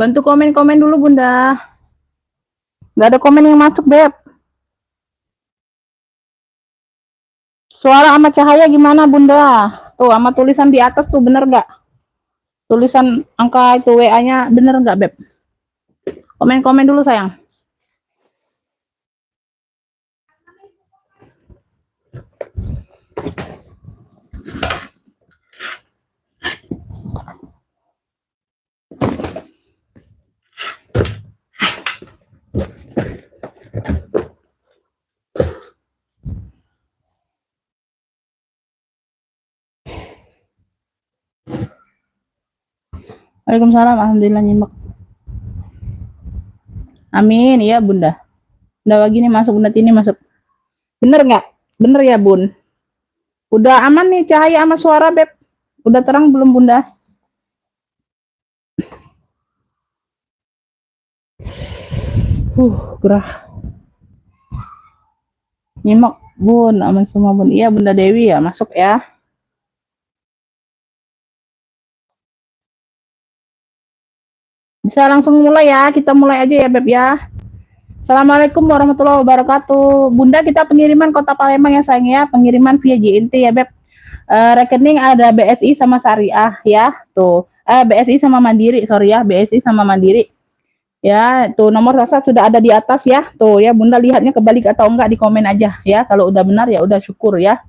Bantu komen-komen dulu Bunda. Nggak ada komen yang masuk, Beb. Suara sama cahaya gimana Bunda? Tuh sama tulisan di atas tuh bener nggak? Tulisan angka itu WA-nya bener nggak, Beb? Komen-komen dulu sayang. Waalaikumsalam, alhamdulillah nyimak. Amin, iya Bunda. Udah lagi nih masuk, Bunda Tini masuk. Bener nggak? Bener ya Bun? Udah aman nih cahaya sama suara, Beb? Udah terang belum Bunda? Gerah. Nyimak Bun, aman semua Bun. Iya Bunda Dewi ya, masuk ya. Bisa langsung mulai ya, kita mulai aja ya Beb ya. Assalamualaikum warahmatullahi wabarakatuh. Bunda, kita pengiriman Kota Palembang ya sayang ya, pengiriman via JNT ya Beb. Rekening ada BSI sama Syariah ya, tuh. BSI sama Mandiri, sorry ya, BSI sama Mandiri. Ya, tuh nomor rasa sudah ada di atas ya. Tuh ya, Bunda lihatnya kebalik atau enggak di komen aja ya. Kalau udah benar ya udah syukur ya.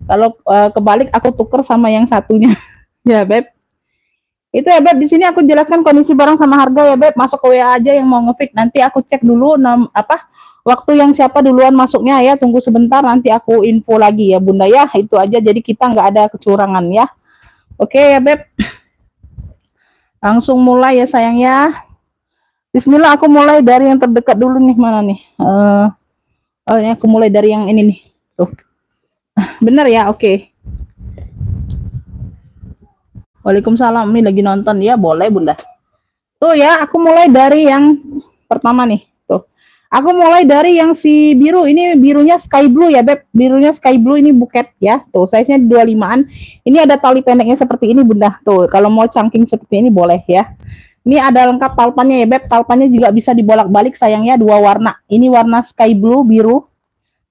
Kalau kebalik aku tuker sama yang satunya. Ya, Beb. Itu ya Beb, di sini aku jelaskan kondisi barang sama harga ya Beb. Masuk ke WA aja yang mau ngefix. Nanti aku cek dulu waktu yang siapa duluan masuknya ya. Tunggu sebentar nanti aku info lagi ya Bunda ya. Itu aja jadi kita nggak ada kecurangan ya. Oke ya Beb. Langsung mulai ya sayang ya. Bismillah, aku mulai dari yang terdekat dulu nih, mana nih? Aku mulai dari yang ini nih. Tuh. Bener ya, oke. Waalaikumsalam, ini lagi nonton ya, boleh Bunda. Tuh ya, aku mulai dari yang pertama nih. Tuh. Aku mulai dari yang si biru. Ini birunya sky blue ya, Beb. Birunya sky blue ini buket ya. Tuh, size-nya 25-an. Ini ada tali pendeknya seperti ini, Bunda. Tuh, kalau mau chunking seperti ini boleh ya. Ini ada lengkap talpannya ya Beb. Talpannya juga bisa dibolak-balik sayangnya, dua warna. Ini warna sky blue biru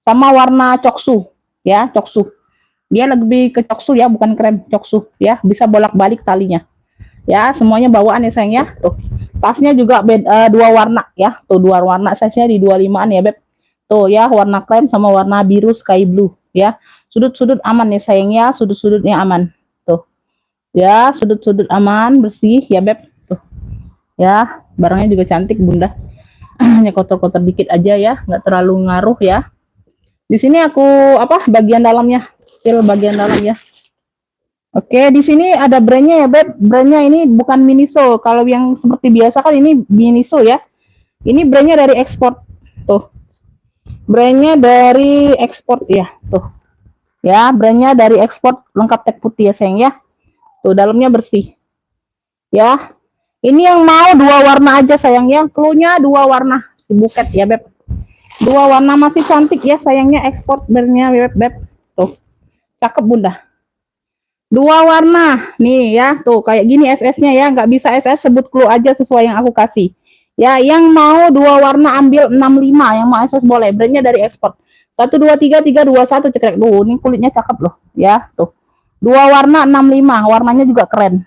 sama warna coksu ya, coksu. Dia lebih ke coksu ya, bukan krem, coksu ya. Bisa bolak-balik talinya. Ya, semuanya bawaan ya sayang ya. Tuh. Tasnya juga dua warna ya. Tuh dua warna, size-nya di 25-an ya Beb. Tuh ya, warna krem sama warna biru sky blue ya. Sudut-sudut aman ya sayang ya, sudut-sudutnya aman. Tuh. Ya, sudut-sudut aman, bersih ya Beb. Ya, barangnya juga cantik Bunda. Hanya kotor-kotor dikit aja ya, nggak terlalu ngaruh ya. Di sini aku bagian dalamnya, bagian dalam ya. Oke, di sini ada brandnya ya Beb. Brandnya ini bukan Miniso. Kalau yang seperti biasa kan ini Miniso ya. Ini brandnya dari ekspor. Tuh. Brandnya dari ekspor ya. Tuh. Ya, brandnya dari ekspor, lengkap tag putih ya sayang ya. Tuh, dalamnya bersih. Ya, ini yang mau dua warna aja sayangnya, cluenya dua warna, buket ya Beb. Dua warna masih cantik ya sayangnya, ekspor brandnya Beb. Tuh, cakep Bunda. Dua warna, nih ya, tuh kayak gini SS-nya ya, nggak bisa SS, sebut clue aja sesuai yang aku kasih. Ya, yang mau dua warna ambil 65, yang mau SS boleh, brandnya dari ekspor. 1, 2, 3, 3, 2, 1, cekrek. Ini kulitnya cakep loh, ya, tuh. Dua warna 65, warnanya juga keren.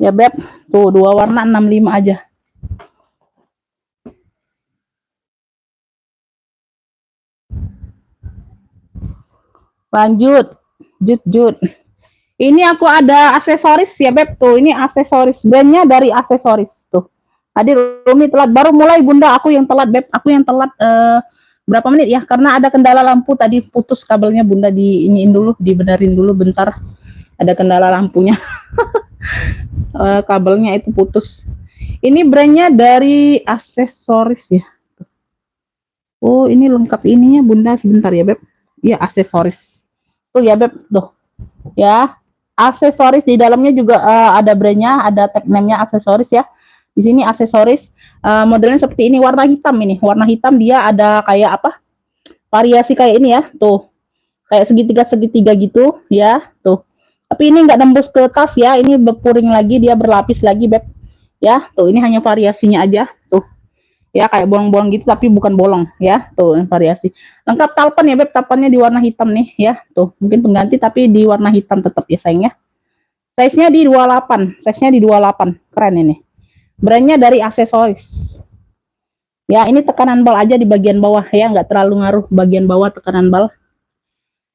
Ya Beb, tuh dua warna 65 aja. Lanjut, jut. Ini aku ada aksesoris ya Beb, tuh ini aksesoris, brandnya dari aksesoris tuh. Hadir Rumi telat, baru mulai Bunda, aku yang telat Beb, aku yang telat berapa menit ya, karena ada kendala lampu tadi, putus kabelnya Bunda, diiniin dulu, dibenerin dulu bentar, ada kendala lampunya. Kabelnya itu putus. Ini brandnya dari aksesoris ya. Oh, ini lengkap ininya Bunda, sebentar ya Beb. Iya, aksesoris. Tuh ya Beb, tuh. Ya, aksesoris di dalamnya juga ada brandnya, ada tag name-nya aksesoris ya. Di sini aksesoris modelnya seperti ini, warna hitam ini. Warna hitam dia ada kayak variasi kayak ini ya, tuh. Kayak segitiga-segitiga gitu ya, tuh. Tapi ini nggak nembus ke tas ya, ini berpuring lagi, dia berlapis lagi Beb. Ya, tuh ini hanya variasinya aja. Tuh. Ya, kayak bolong-bolong gitu tapi bukan bolong ya. Tuh, variasi. Lengkap talpen ya, Beb. Talpennya di warna hitam nih ya. Tuh, mungkin pengganti tapi di warna hitam tetap ya sayangnya. Size-nya di 28. Size-nya di 28. Keren ini. Brandnya dari aksesoris. Ya, ini tekanan bal aja di bagian bawah ya, nggak terlalu ngaruh bagian bawah tekanan bal.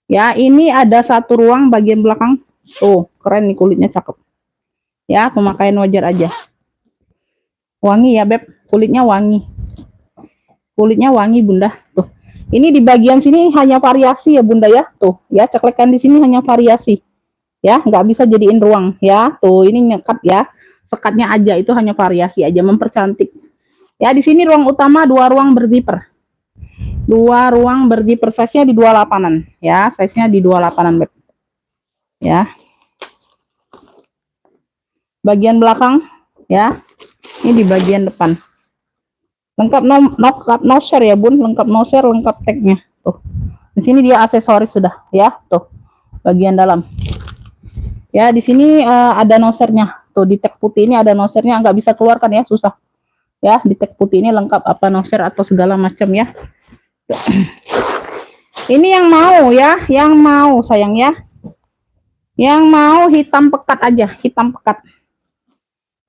Ya, ini ada satu ruang bagian belakang. Tuh, keren nih kulitnya cakep. Ya, pemakaian wajar aja. Wangi ya, Beb. Kulitnya wangi. Kulitnya wangi, Bunda. Tuh. Ini di bagian sini hanya variasi ya, Bunda ya. Tuh, ya, ceklekan di sini hanya variasi. Ya, nggak bisa jadiin ruang ya. Tuh, ini nyekat ya. Sekatnya aja itu hanya variasi aja, mempercantik. Ya, di sini ruang utama, 2 ruang berzipper. 2 ruang berzipper, size-nya di 28-an ya, size-nya di 28-an, Beb. Ya. Bagian belakang ya. Ini di bagian depan. Lengkap noser ya, Bun, lengkap noser, lengkap tag-nya. Tuh. Di sini dia aksesoris sudah ya, tuh. Bagian dalam. Ya, di sini ada nosernya. Tuh di tag putih ini ada nosernya, nggak bisa keluarkan ya, susah. Ya, di tag putih ini lengkap apa noser atau segala macam ya. Ini yang mau ya, yang mau sayang ya. Yang mau hitam pekat aja, hitam pekat.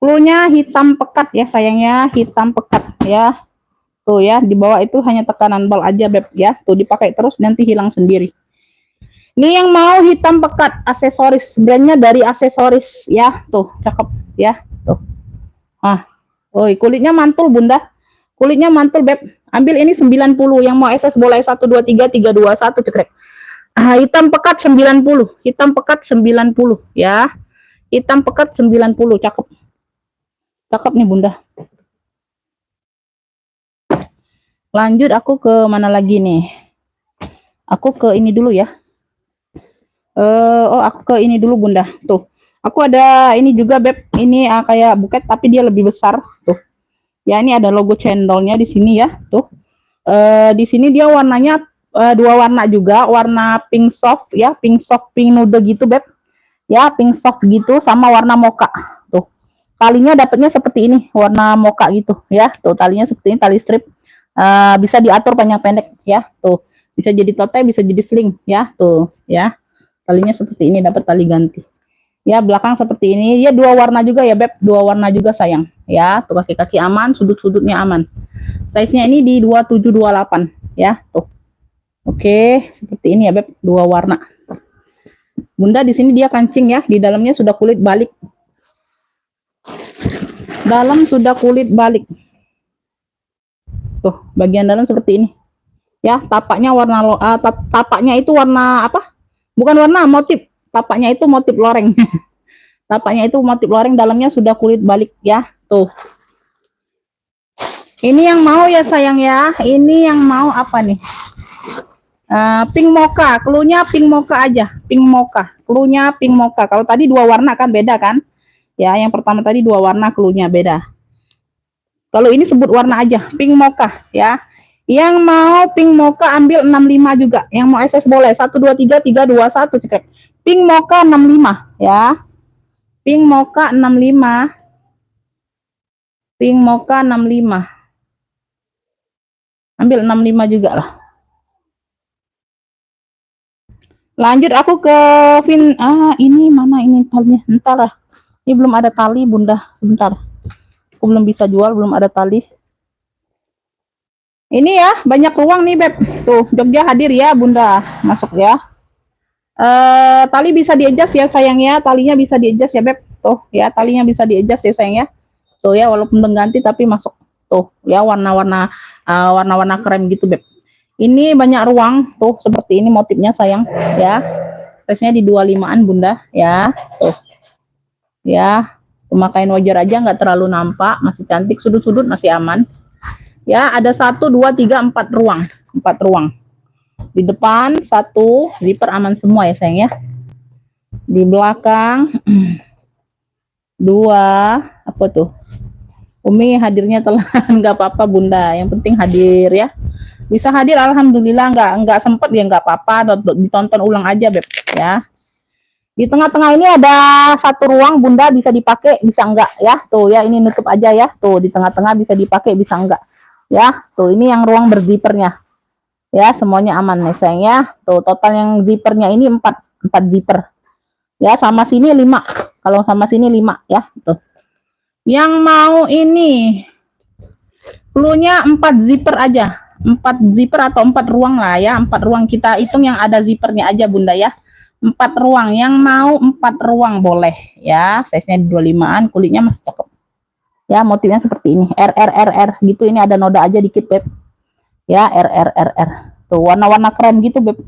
Cluenya hitam pekat ya sayangnya, hitam pekat ya. Tuh ya, di bawah itu hanya tekanan bal aja, Beb ya. Tuh dipakai terus nanti hilang sendiri. Ini yang mau hitam pekat, aksesoris, brandnya dari aksesoris ya. Tuh, cakep ya. Tuh. Oi, kulitnya mantul, Bunda. Kulitnya mantul, Beb. Ambil ini 90, yang mau SS boleh 1 2 3 3 2 1 cekrek. Hitam pekat 90, hitam pekat 90 ya. Hitam pekat 90, cakep. Cakep nih, Bunda. Lanjut aku ke mana lagi nih? Aku ke ini dulu ya. Aku ke ini dulu, Bunda. Tuh. Aku ada ini juga, Beb. Ini kayak buket tapi dia lebih besar. Tuh. Ya, ini ada logo cendolnya di sini ya. Tuh. Di sini dia warnanya 2 warna juga, warna pink soft ya, pink soft, pink nude gitu, Beb. Ya, pink soft gitu sama warna mocha. Tuh. Talinya dapatnya seperti ini, warna mocha gitu ya. Tuh, talinya seperti ini, tali strip. Bisa diatur panjang pendek ya. Tuh. Bisa jadi tote, bisa jadi sling ya. Tuh, ya. Talinya seperti ini, dapat tali ganti. Ya, belakang seperti ini. Ya, 2 warna juga ya, Beb. 2 warna juga sayang. Ya, tuh kaki-kaki aman, sudut-sudutnya aman. Size-nya ini di 2728 ya, tuh. Oke, seperti ini ya, Beb. 2 warna. Bunda di sini dia kancing ya, di dalamnya sudah kulit balik. Dalam sudah kulit balik. Tuh, bagian dalam seperti ini. Ya, tapaknya warna tapaknya itu warna apa? Bukan warna, motif. Tapaknya itu motif loreng. Tapaknya itu motif loreng, dalamnya sudah kulit balik ya. Tuh. Ini yang mau ya sayang ya. Ini yang mau apa nih? Pink mocha, cluenya pink mocha aja. Pink mocha, cluenya pink mocha. Kalau tadi 2 warna kan beda kan? Ya, yang pertama tadi 2 warna, cluenya beda. Kalau ini sebut warna aja, pink mocha ya. Yang mau pink mocha ambil 65 juga. Yang mau SS boleh 1 2 3 3 2 1 cekrek. Pink mocha 65 ya. Pink mocha 65. Pink mocha 65. Ambil 65 juga lah. Lanjut aku ke ini mana ini talinya? Entar lah. Ini belum ada tali, Bunda. Sebentar. Aku belum bisa jual, belum ada tali. Ini ya, banyak ruang nih, Beb. Tuh, Jogja hadir ya, Bunda. Masuk ya. Tali bisa di-adjust ya, sayang ya. Talinya bisa di-adjust ya, Beb. Tuh, ya, talinya bisa di-adjust ya, sayang ya. Tuh ya, walaupun mengganti tapi masuk. Tuh, ya, warna-warna warna-warna krem gitu, Beb. Ini banyak ruang, tuh, seperti ini motifnya, sayang. Ya. Size-nya di 25-an, Bunda. Ya, tuh. Ya, pemakaian wajar aja, nggak terlalu nampak. Masih cantik, sudut-sudut masih aman. Ya, ada 1 2 3 4 ruang. 4 ruang. Di depan 1 zipper aman semua ya, sayang ya. Di belakang 2 apa tuh? Umi hadirnya telat, nggak apa-apa, Bunda. Yang penting hadir ya. Bisa hadir alhamdulillah, nggak sempet ya nggak apa-apa, ditonton ulang aja, Beb ya. Di tengah-tengah ini ada satu ruang bunda, bisa dipakai bisa enggak ya. Tuh ya, ini nutup aja ya. Tuh di tengah-tengah bisa dipakai bisa enggak ya. Tuh ini yang ruang berzipernya ya, semuanya aman nih sayang ya. Tuh total yang zipernya ini 4 zipper ya, sama sini 5. Kalau sama sini 5 ya. Tuh yang mau ini cluenya 4 zipper aja, 4 zipper atau 4 ruang lah ya. 4 ruang kita hitung yang ada zippernya aja bunda ya. 4 ruang, yang mau 4 ruang boleh ya. Size nya 25an, kulitnya masih cakep ya. Motifnya seperti ini, R gitu. Ini ada noda aja dikit beb ya. R. Tuh warna-warna krem gitu beb,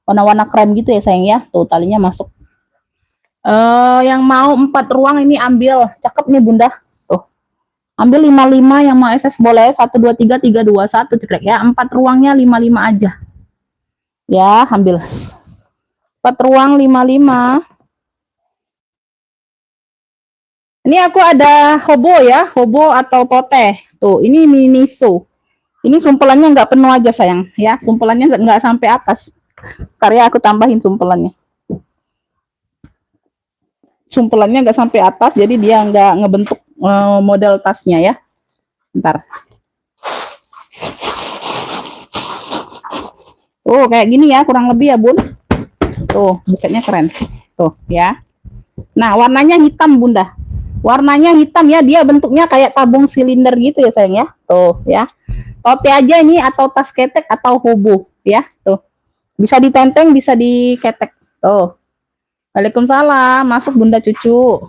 warna-warna krem gitu ya sayang ya. Tuh talinya masuk. Yang mau 4 ruang ini ambil, cakep nih bunda. Tuh ambil 55, yang mau SS boleh 1 2 3 3 2 1 cekrek ya. 4 ruangnya 55 aja ya, ambil 4 ruang 55. Ini aku ada hobo ya, hobo atau tote. Tuh ini miniso. Ini sumpelannya nggak penuh aja sayang ya, sumpelannya nggak sampai atas. Karya aku tambahin sumpelannya. Sumpelannya nggak sampai atas, jadi dia nggak ngebentuk model tasnya ya. Bentar. Oh kayak gini ya kurang lebih ya bun. Tuh buketnya keren. Tuh ya. Nah warnanya hitam bunda. Warnanya hitam ya, dia bentuknya kayak tabung silinder gitu ya sayang ya. Tuh ya. Tote aja ini atau tas ketek atau hobo ya. Tuh. Bisa ditenteng, bisa diketek. Tuh. Waalaikumsalam, masuk bunda cucu.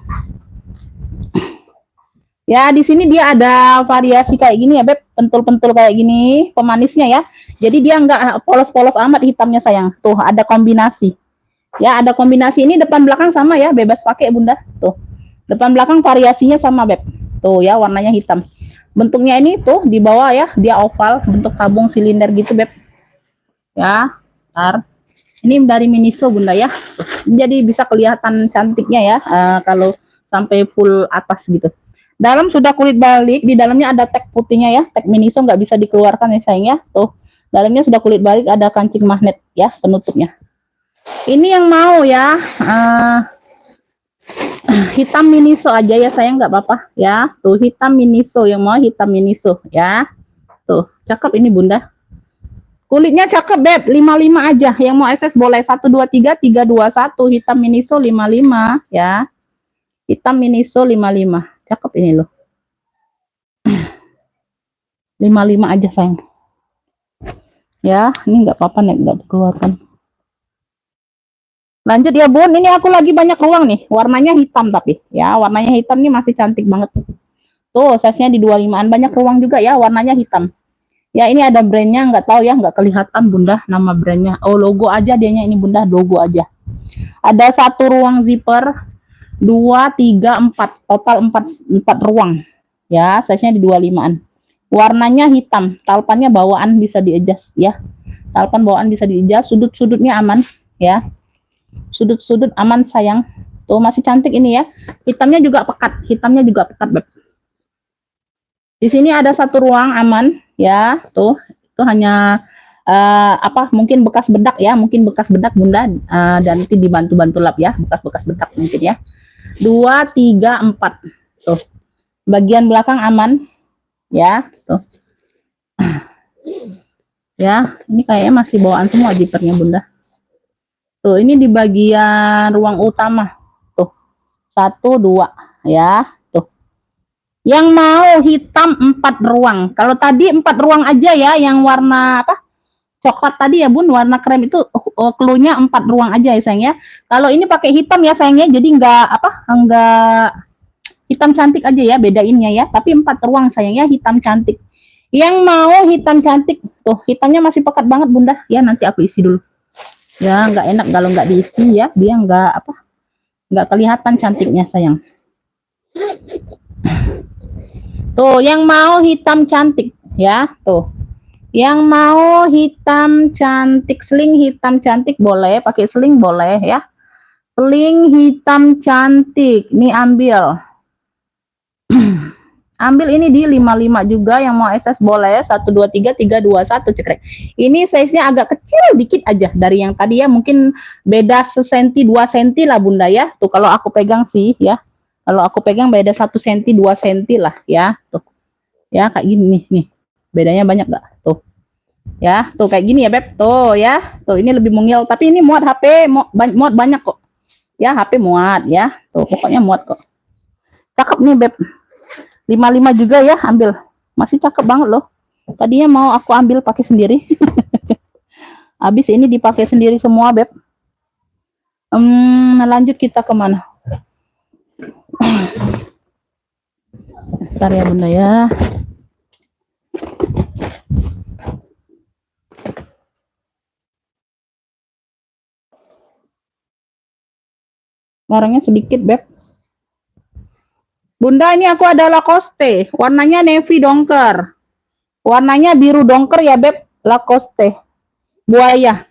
Ya, di sini dia ada variasi kayak gini ya, Beb. Pentul-pentul kayak gini, pemanisnya ya. Jadi dia nggak polos-polos amat hitamnya sayang. Tuh, ada kombinasi. Ya, ada kombinasi ini depan belakang sama ya, bebas pakai bunda. Tuh. Depan belakang variasinya sama, Beb. Tuh ya, warnanya hitam. Bentuknya ini tuh di bawah ya, dia oval, bentuk tabung silinder gitu, Beb. Ya, ntar. Ini dari Miniso bunda ya, jadi bisa kelihatan cantiknya ya kalau sampai full atas gitu. Dalam sudah kulit balik, di dalamnya ada tag putihnya ya, tag Miniso nggak bisa dikeluarkan ya sayangnya. Tuh dalamnya sudah kulit balik, ada kancing magnet ya penutupnya. Ini yang mau ya hitam Miniso aja ya sayang, nggak apa-apa ya. Tuh hitam Miniso, yang mau hitam Miniso ya. Tuh cakep ini bunda. Kulitnya cakep beb, 55 aja. Yang mau SS boleh 1 2 3 3 2 1. Hitam Miniso 55 ya. Hitam Miniso 55. Cakep ini loh. 55 aja sayang. Ya, ini nggak apa-apa nih, nggak dikeluarkan. Lanjut ya bun, ini aku lagi banyak ruang nih. Warnanya hitam tapi ya, warnanya hitam nih masih cantik banget. Tuh, size-nya di 25an, banyak ruang juga ya, warnanya hitam. Ya ini ada brandnya, nggak tahu ya, nggak kelihatan bunda nama brandnya. Oh logo aja dianya ini bunda, logo aja. Ada 1 ruang zipper, 2, 3, 4, total 4 ruang. Ya size-nya di 25an. Warnanya hitam, talpannya bawaan bisa di-adjust ya. Talpan bawaan bisa di-adjust, sudut-sudutnya aman ya. Sudut-sudut aman sayang. Tuh masih cantik ini ya. Hitamnya juga pekat, Beb. Di sini ada 1 ruang aman ya. Tuh itu hanya mungkin bekas bedak ya, bunda, dan nanti dibantu lap ya, bekas bedak mungkin ya. 2 3 4 tuh bagian belakang aman ya. Tuh ya, ini kayaknya masih bawaan semua zippernya bunda. Tuh ini di bagian ruang utama tuh 1 2 ya. Yang mau hitam 4 ruang. Kalau tadi 4 ruang aja ya, yang warna apa? Coklat tadi ya bun, warna krem itu cluenya 4 ruang aja ya sayang ya. Kalau ini pakai hitam ya sayangnya, jadi enggak hitam cantik aja ya, bedainnya ya. Tapi 4 ruang sayangnya hitam cantik. Yang mau hitam cantik, tuh hitamnya masih pekat banget bunda. Ya nanti aku isi dulu. Ya nggak enak kalau nggak diisi ya, dia nggak kelihatan cantiknya sayang. Tuh, yang mau hitam cantik ya, tuh. Yang mau hitam cantik, sling hitam cantik boleh, pakai sling boleh ya. Sling hitam cantik, ini ambil. Ambil ini di 55 juga, yang mau SS boleh 123 321 cekrek. Ini size-nya agak kecil dikit aja dari yang tadi ya, mungkin beda sesenti 2 senti lah Bunda ya. Tuh kalau aku pegang sih ya. Kalau aku pegang beda 1 senti 2 senti lah ya. Tuh. Ya kayak gini nih. Bedanya banyak gak? Tuh. Ya, tuh kayak gini ya Beb. Tuh ya. Tuh ini lebih mungil, tapi ini muat HP, muat banyak kok. Ya, HP muat ya. Tuh pokoknya muat kok. Cakep nih Beb. 55 juga ya, ambil. Masih cakep banget loh. Tadinya mau aku ambil pakai sendiri. Habis ini dipakai sendiri semua, Beb. Lanjut kita kemana? Bentar ya, Bunda ya. Warnanya sedikit, Beb. Bunda, ini aku ada Lacoste. Warnanya navy dongker. Warnanya biru dongker ya, Beb. Lacoste. Buaya.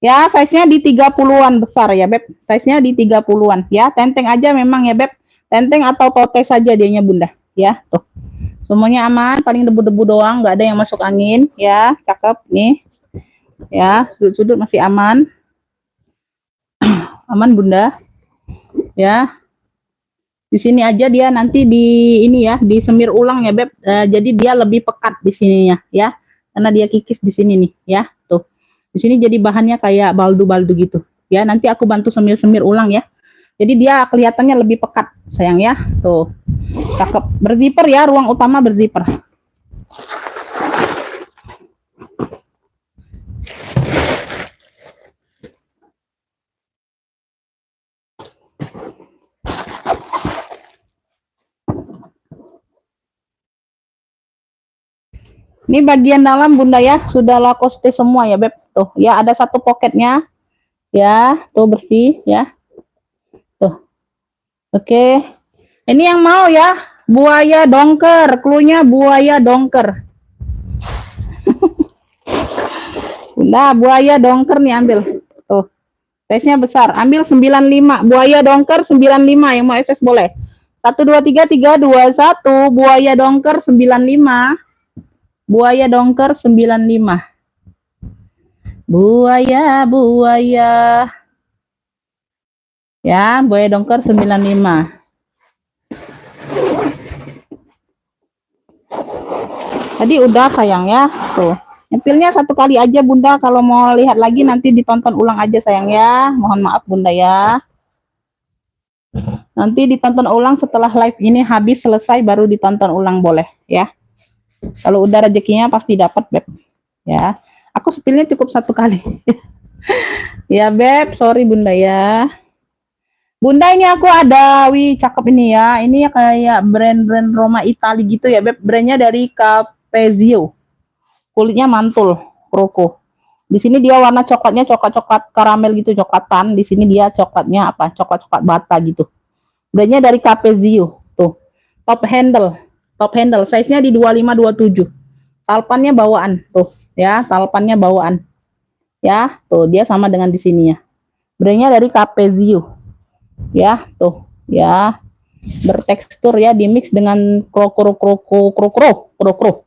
Ya, size-nya di 30-an besar ya, Beb. Size-nya di 30-an. Ya, tenteng aja memang ya, Beb. Tenteng atau tote saja dianya, Bunda. Ya, tuh. Semuanya aman, paling debu-debu doang, nggak ada yang masuk angin. Ya, cakep nih. Ya, sudut-sudut masih aman. Aman, Bunda. Ya. Di sini aja dia nanti di ini ya, disemir ulang ya, Beb. Jadi dia lebih pekat di sininya ya. Karena dia kikis di sini nih ya. Tuh. Di sini jadi bahannya kayak baldu-baldu gitu. Ya, nanti aku bantu semir-semir ulang ya. Jadi dia kelihatannya lebih pekat, sayang ya. Tuh. Cakep. Berzipper ya, ruang utama berzipper. Ini bagian dalam Bunda ya, sudah Lacoste semua ya Beb. Tuh ya, ada satu poketnya. Ya, tuh bersih ya. Tuh. Oke. Ini yang mau ya, buaya dongker. Cluenya buaya dongker. Bunda, buaya dongker nih ambil. Tuh. Size-nya besar. Ambil 95. Buaya dongker 95, yang mau SS boleh. 123 321 buaya dongker 95. Buaya dongker 95. Buaya, buaya. Ya, buaya dongker 95. Tadi udah sayang ya. Tuh. Nyempilnya satu kali aja Bunda. Kalau mau lihat lagi nanti ditonton ulang aja sayang ya. Mohon maaf Bunda ya. Nanti ditonton ulang setelah live ini habis selesai, baru ditonton ulang boleh ya. Kalau udah rezekinya pasti dapat Beb. Ya, aku spillnya cukup satu kali. Ya Beb, sorry Bunda ya. Bunda, ini aku ada, wih cakep ini ya. Ini ya kayak brand-brand Roma Itali gitu ya Beb. Brandnya dari Capezio. Kulitnya mantul, kroko. Di sini dia warna coklatnya coklat-coklat karamel gitu, coklatan. Di sini dia coklatnya apa? Coklat-coklat bata gitu. Brandnya dari Capezio. Tuh. Top handle. Top handle. Size-nya di 25 27. Talpannya bawaan. Tuh, ya, talpannya bawaan. Ya, tuh dia sama dengan di sininya. Brandnya dari Capezio. Ya, tuh, ya. Bertekstur ya, dimix dengan krokro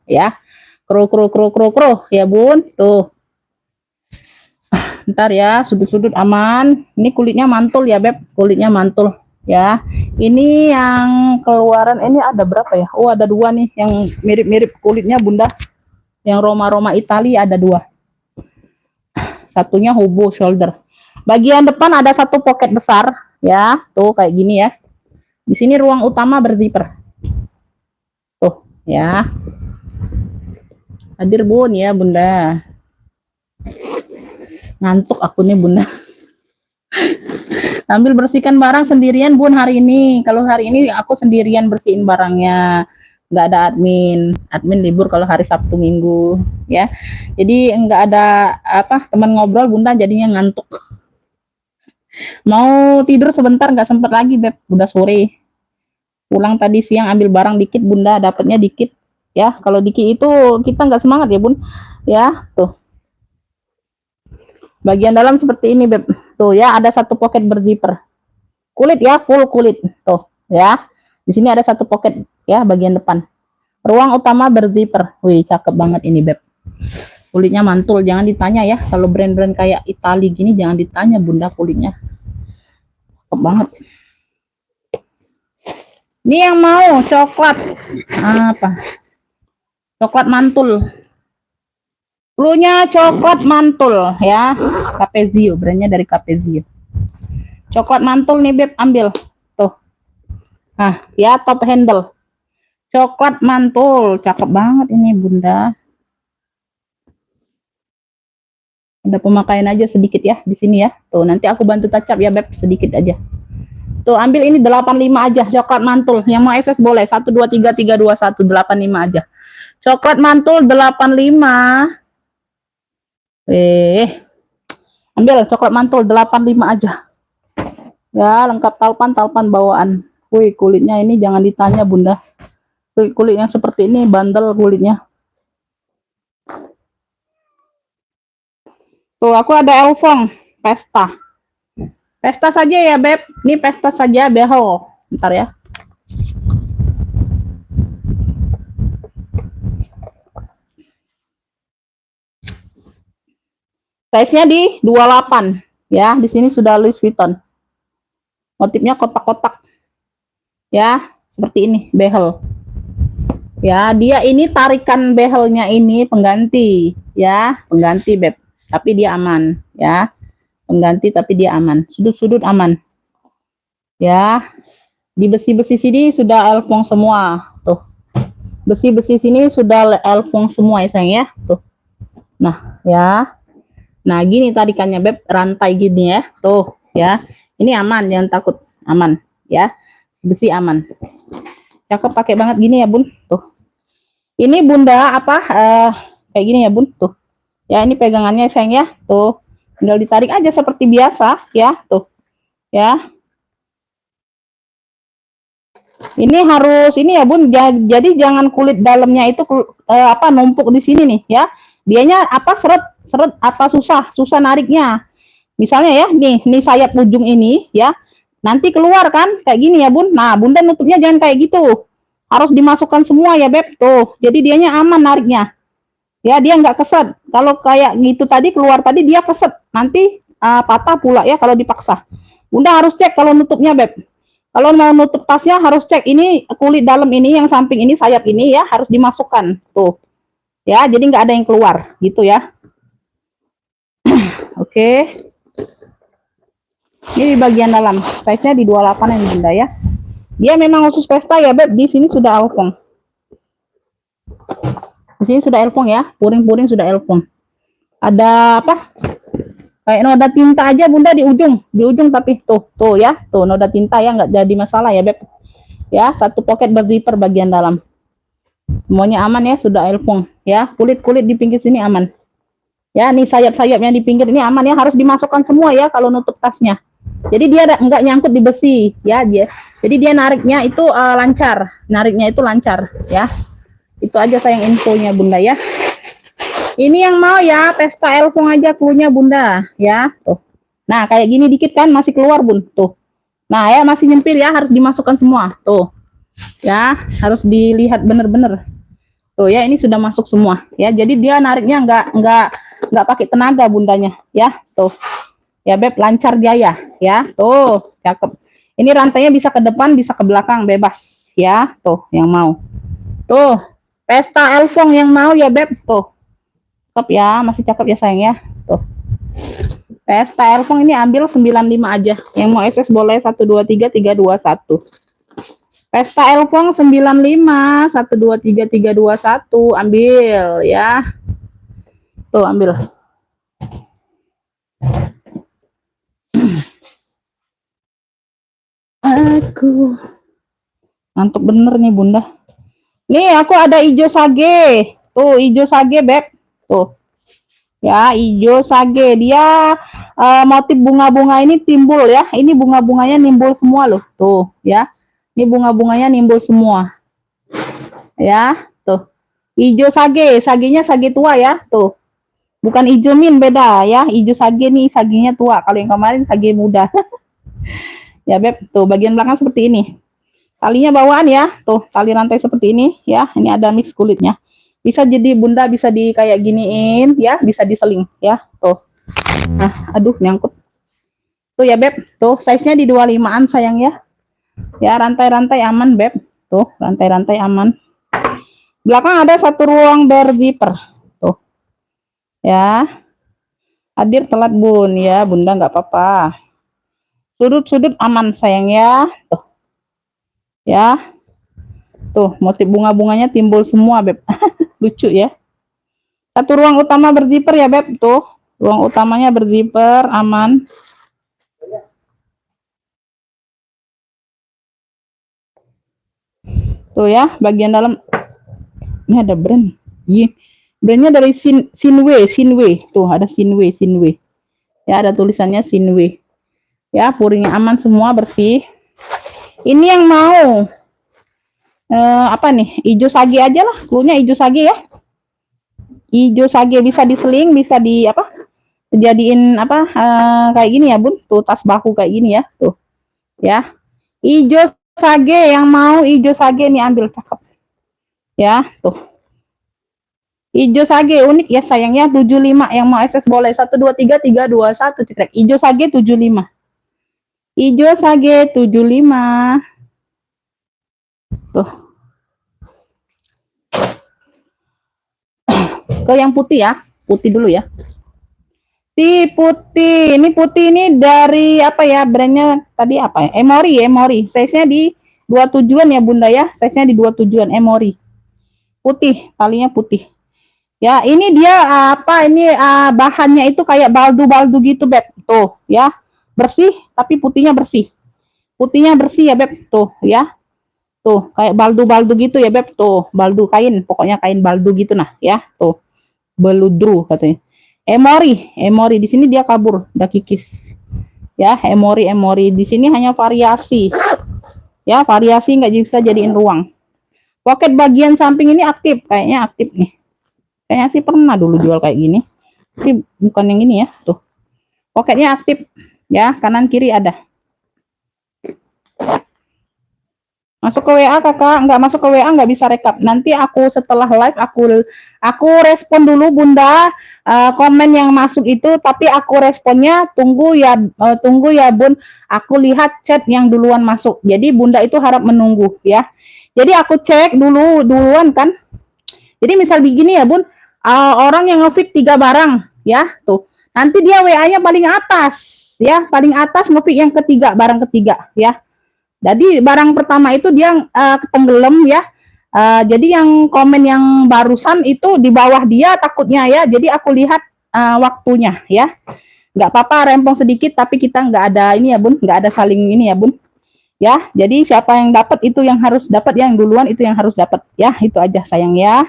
ya. Kro ya Bun. Tuh. Ntar ya, sudut-sudut aman. Ini kulitnya mantul ya Beb. Kulitnya mantul ya. Ini yang keluaran ini ada berapa ya? Oh, ada dua nih yang mirip-mirip kulitnya Bunda. Yang Roma-Roma Italia ada dua. Satunya hobo shoulder. Bagian depan ada satu pocket besar ya. Tuh kayak gini ya. Di sini ruang utama berzipper. Tuh ya. Hadir Bun ya Bunda. Ngantuk aku nih Bunda. Sambil bersihkan barang sendirian Bun hari ini. Kalau hari ini aku sendirian bersihin barangnya. Nggak ada admin. Admin libur kalau hari Sabtu Minggu ya. Jadi nggak ada apa teman ngobrol Bunda, jadinya ngantuk. Mau tidur sebentar nggak sempat lagi Beb. Udah sore. Pulang tadi siang ambil barang dikit Bunda, dapatnya dikit. Ya, kalau dikit itu kita nggak semangat ya Bun. Ya, tuh. Bagian dalam seperti ini Beb. Tuh ya, ada satu pocket berzipper. Kulit ya, full kulit. Tuh ya. Di Di sini ada satu pocket ya bagian depan. Ruang utama berzipper. Wih, cakep banget ini, Beb. Kulitnya mantul, jangan ditanya ya. Kalau brand-brand kayak Itali gini jangan ditanya, Bunda, kulitnya. Cakep banget. Ini yang mau coklat. Apa? Coklat mantul. Bluenya coklat mantul ya. Capezio, brandnya dari Capezio. Coklat mantul nih, Beb, ambil. Tuh. Nah, ya top handle. Coklat mantul, cakep banget ini, Bunda. Ada pemakaian aja sedikit ya di sini ya. Tuh, nanti aku bantu touch up ya, Beb, sedikit aja. Tuh, ambil ini 85 aja, coklat mantul. Yang mau SS boleh. 1 2 3 3 2 1 85 aja. Coklat mantul 85. Ambil coklat mantul 85 aja. Ya, lengkap talpan bawaan. Wih, kulitnya ini jangan ditanya, Bunda. Kulitnya seperti ini, bandel kulitnya. Tuh, aku ada Elfong Pesta. Pesta saja ya, Beb. Ini pesta saja, behel. Bentar ya. Size-nya di 28 ya. Di sini sudah Louis Vuitton. Motifnya kotak-kotak. Ya, seperti ini, behel. Ya, dia ini tarikan behelnya ini pengganti, ya, pengganti, Beb. Tapi dia aman, ya. Pengganti tapi dia aman. Sudut-sudut aman. Ya. Di besi-besi sini sudah elfong semua, tuh. Besi-besi sini sudah elfong semua ya, sayang ya, tuh. Nah, ya. Nah, gini tarikannya, Beb, rantai gini ya, tuh, ya. Ini aman, jangan takut, aman, ya. Besi aman. Cakep pakai banget gini ya, Bun, tuh. Ini Bunda apa kayak gini ya, Bun, tuh. Ya, ini pegangannya sayang ya, tuh. Tinggal ditarik aja seperti biasa ya, tuh. Ya. Ini harus ini ya, Bun. Jadi jangan kulit dalamnya itu numpuk di sini nih ya. Dianya apa seret apa susah nariknya. Misalnya ya, nih sayap ujung ini ya. Nanti keluar kan kayak gini ya, Bun. Nah, Bunda nutupnya jangan kayak gitu. Harus dimasukkan semua ya, Beb. Tuh. Jadi dianya aman nariknya. Ya, dia nggak keset. Kalau kayak gitu tadi keluar tadi dia keset. Nanti patah pula ya kalau dipaksa. Bunda harus cek kalau nutupnya, Beb. Kalau mau nutup tasnya harus cek ini kulit dalam ini yang samping ini sayap ini ya harus dimasukkan. Tuh. Ya, jadi nggak ada yang keluar gitu ya. Oke. Ini di bagian dalam. Size-nya di 28 yang Bunda ya. Dia memang khusus pesta ya, Beb. Di sini sudah elfong. Di sini sudah elfong ya. Puring-puring sudah elfong. Ada apa? Kayak noda tinta aja, Bunda, di ujung tapi tuh ya. Tuh noda tinta ya, nggak jadi masalah ya, Beb. Ya, satu pocket berzipper bagian dalam. Semuanya aman ya, sudah elfong ya. Kulit-kulit di pinggir sini aman. Ya, nih sayap-sayapnya di pinggir ini aman ya, harus dimasukkan semua ya kalau nutup tasnya. Jadi dia nggak nyangkut di besi ya dia. Jadi dia nariknya itu lancar, ya. Itu aja sayang infonya, Bunda ya. Ini yang mau ya pesta elfong aja klunya, Bunda ya. Tuh. Nah, kayak gini dikit kan masih keluar, Bun. Tuh. Nah, ya masih nyempil ya, harus dimasukkan semua. Tuh. Ya, harus dilihat bener-bener. Tuh ya, ini sudah masuk semua ya. Jadi dia nariknya nggak pakai tenaga, Bundanya ya. Tuh. Ya, Beb, lancar jaya ya. Tuh, cakep. Ini rantainya bisa ke depan, bisa ke belakang, bebas ya. Tuh, yang mau. Tuh, pesta elfong yang mau ya, Beb. Tuh. Cakep ya, masih cakep ya sayang ya. Tuh. Pesta elfong ini ambil 95 aja. Yang mau SS boleh 1 2 3 3 2 1. Pesta elfong 95 1 2 3 3 2 1 ambil ya. Tuh, ambil. Aku ngantuk bener nih, Bunda. Nih, aku ada hijau sage. Tuh, hijau sage, Beb. Tuh. Ya, hijau sage. Dia motif bunga-bunga ini timbul ya. Ini bunga-bunganya nimbul semua loh. Tuh, ya. Ini bunga-bunganya nimbul semua. Ya, tuh. Hijau sage. Sagenya sage tua ya. Tuh. Bukan hijau min, beda ya. Hijau sage nih, sagenya tua. Kalau yang kemarin sage muda. Ya, Beb. Tuh, bagian belakang seperti ini. Talinya bawaan ya, tuh tali rantai seperti ini ya. Ini ada mix kulitnya. Bisa jadi bunda bisa di kayak giniin ya, bisa diseling ya. Tuh. Nah, aduh nyangkut. Tuh ya beb, tuh size-nya di 25-an sayang ya. Ya rantai-rantai aman beb. Tuh rantai-rantai aman. Belakang ada satu ruang berzipper. Tuh. Ya. Hadir telat bun ya, bunda nggak apa-apa. Sudut-sudut aman sayang ya. Tuh. Ya. Tuh, motif bunga-bunganya timbul semua beb. Lucu ya. Satu ruang utama berzipper ya beb. Tuh. Ruang utamanya berzipper, aman. Tuh ya, bagian dalam ini ada brand. Iya. Brandnya dari Sinway. Tuh, ada Sinway. Ya, ada tulisannya Sinway. Ya, puringnya aman semua, bersih. Ini yang mau apa nih? Hijau sage aja lah, cluenya hijau sage ya. Hijau sage bisa diseling, bisa di apa? Jadiin apa kayak gini ya, Bun. Tuh tas bahu kayak gini ya, tuh. Ya. Hijau sage yang mau hijau sage nih ambil cakep. Ya, tuh. Hijau sage unik ya sayangnya 75 yang mau SS boleh 1 2 3 3 2 1 cekrek. Hijau sage 75. Hijau sage 75. Tuh. Ke yang putih ya. Putih dulu ya. Si putih. Ini putih ini dari apa ya? Brandnya tadi apa ya? Emory. Size-nya di 27-an ya Bunda ya. Size-nya di 27-an Emory. Putih, talinya putih. Ya, ini dia apa ini bahannya itu kayak baldu-baldu gitu, Beb. Tuh, ya. Bersih tapi putihnya bersih. Putihnya bersih ya, Beb. Tuh, ya. Tuh, kayak baldu-baldu gitu ya, Beb. Tuh, baldu kain, pokoknya kain baldu gitu nah, ya. Tuh. Beludru katanya. Emory. Di sini dia kabur, udah kikis. Ya, Emory. Di sini hanya variasi. Ya, variasi nggak bisa jadiin ruang. Pocket bagian samping ini aktif, kayaknya aktif nih. Kayaknya sih pernah dulu jual kayak gini. Tapi bukan yang ini ya, tuh. Pocketnya aktif. Ya, kanan kiri ada. Masuk ke WA kakak, nggak masuk ke WA nggak bisa rekap. Nanti aku setelah live aku respon dulu Bunda komen yang masuk itu, tapi aku responnya tunggu ya Bun. Aku lihat chat yang duluan masuk. Jadi Bunda itu harap menunggu ya. Jadi aku cek duluan kan. Jadi misal begini ya Bun, orang yang nge-feed 3 barang ya tuh. Nanti dia WA-nya paling atas ya, paling atas nge-feed yang ketiga, barang ketiga ya. Jadi barang pertama itu dia tenggelam ya. Jadi yang komen yang barusan itu di bawah dia takutnya ya. Jadi aku lihat waktunya ya. Nggak apa-apa rempong sedikit tapi kita nggak ada ini ya Bun, nggak ada saling ini ya Bun. Ya, jadi siapa yang dapat itu yang harus dapat, yang duluan itu yang harus dapat ya. Itu aja sayang ya.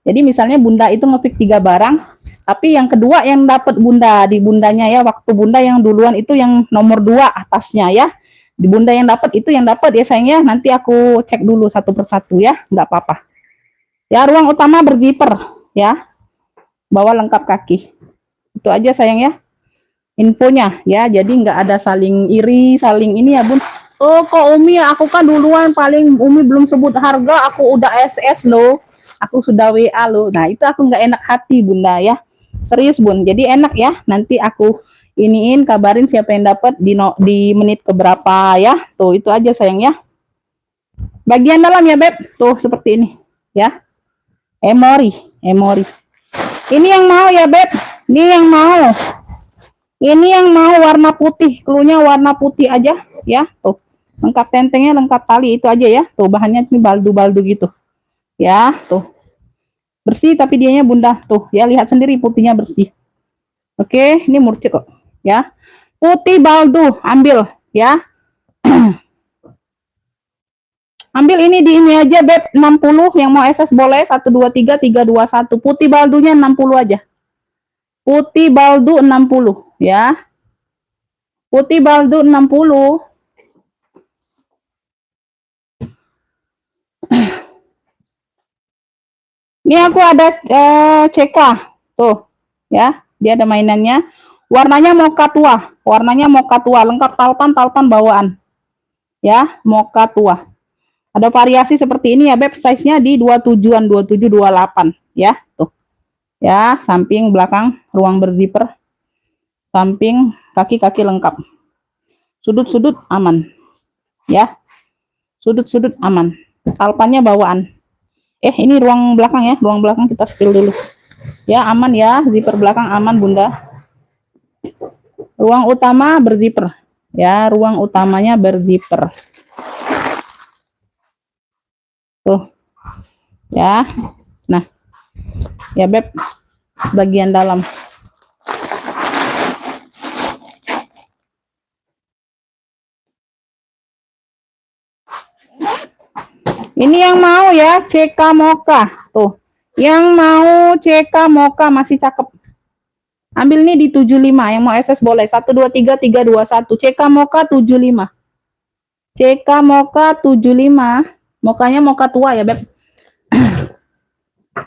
Jadi misalnya Bunda itu nge-pick 3 barang, tapi yang kedua yang dapat Bunda di bundanya ya. Waktu Bunda yang duluan itu yang nomor 2 atasnya ya. Di Bunda yang dapat itu yang dapat ya sayangnya. Nanti aku cek dulu satu persatu ya, nggak apa-apa. Ya, ruang utama berzipper ya. Bawa lengkap kaki. Itu aja sayang ya. Infonya ya. Jadi nggak ada saling iri, saling ini ya Bun. Oh kok Umi, aku kan duluan paling Umi belum sebut harga, aku udah SS loh. Aku sudah WA loh. Nah, itu aku nggak enak hati Bunda ya. Serius Bun. Jadi enak ya. Nanti aku iniin kabarin siapa yang dapat di menit keberapa ya. Tuh itu aja sayang ya. Bagian dalam ya Beb. Tuh seperti ini ya. Emory. Ini yang mau ya Beb. Ini yang mau warna putih. Klunya warna putih aja ya. Tuh. Lengkap tentengnya, lengkap tali itu aja ya. Tuh bahannya ini baldu-baldu gitu. Ya, tuh. Bersih tapi dianya Bunda. Tuh, ya lihat sendiri putihnya bersih. Oke, ini murcik kok. Ya. Putih baldu, ambil ya. Ambil ini di ini aja Beb 60 yang mau SS boleh 1 2 3 3 2 1. Putih baldunya 60 aja. Putih baldu 60 ya. Putih baldu 60. Ini aku ada CK tuh ya, dia ada mainannya. Warnanya mocha tua, lengkap talpan bawaan. Ya, mocha tua. Ada variasi seperti ini ya, Beb. Size-nya di 27-an, 27, 28 ya. Tuh. Ya, samping belakang ruang berzipper. Samping kaki-kaki lengkap. Sudut-sudut aman. Ya. Sudut-sudut aman. Alpannya bawaan. Ini ruang belakang ya. Ruang belakang kita spill dulu. Ya, aman ya. Zipper belakang aman, Bunda. Ruang utama berzipper. Ya, ruang utamanya berzipper. Tuh. Ya. Nah. Ya, Beb. Bagian dalam. Ini yang mau ya, CK Mocha. Tuh. Yang mau CK Mocha masih cakep. Ambil nih di 75. Yang mau SS boleh. 1, 2, 3, 3, 2, 1. CK Mocha 75. CK Mocha 75. Mokanya mocha tua ya, Beb.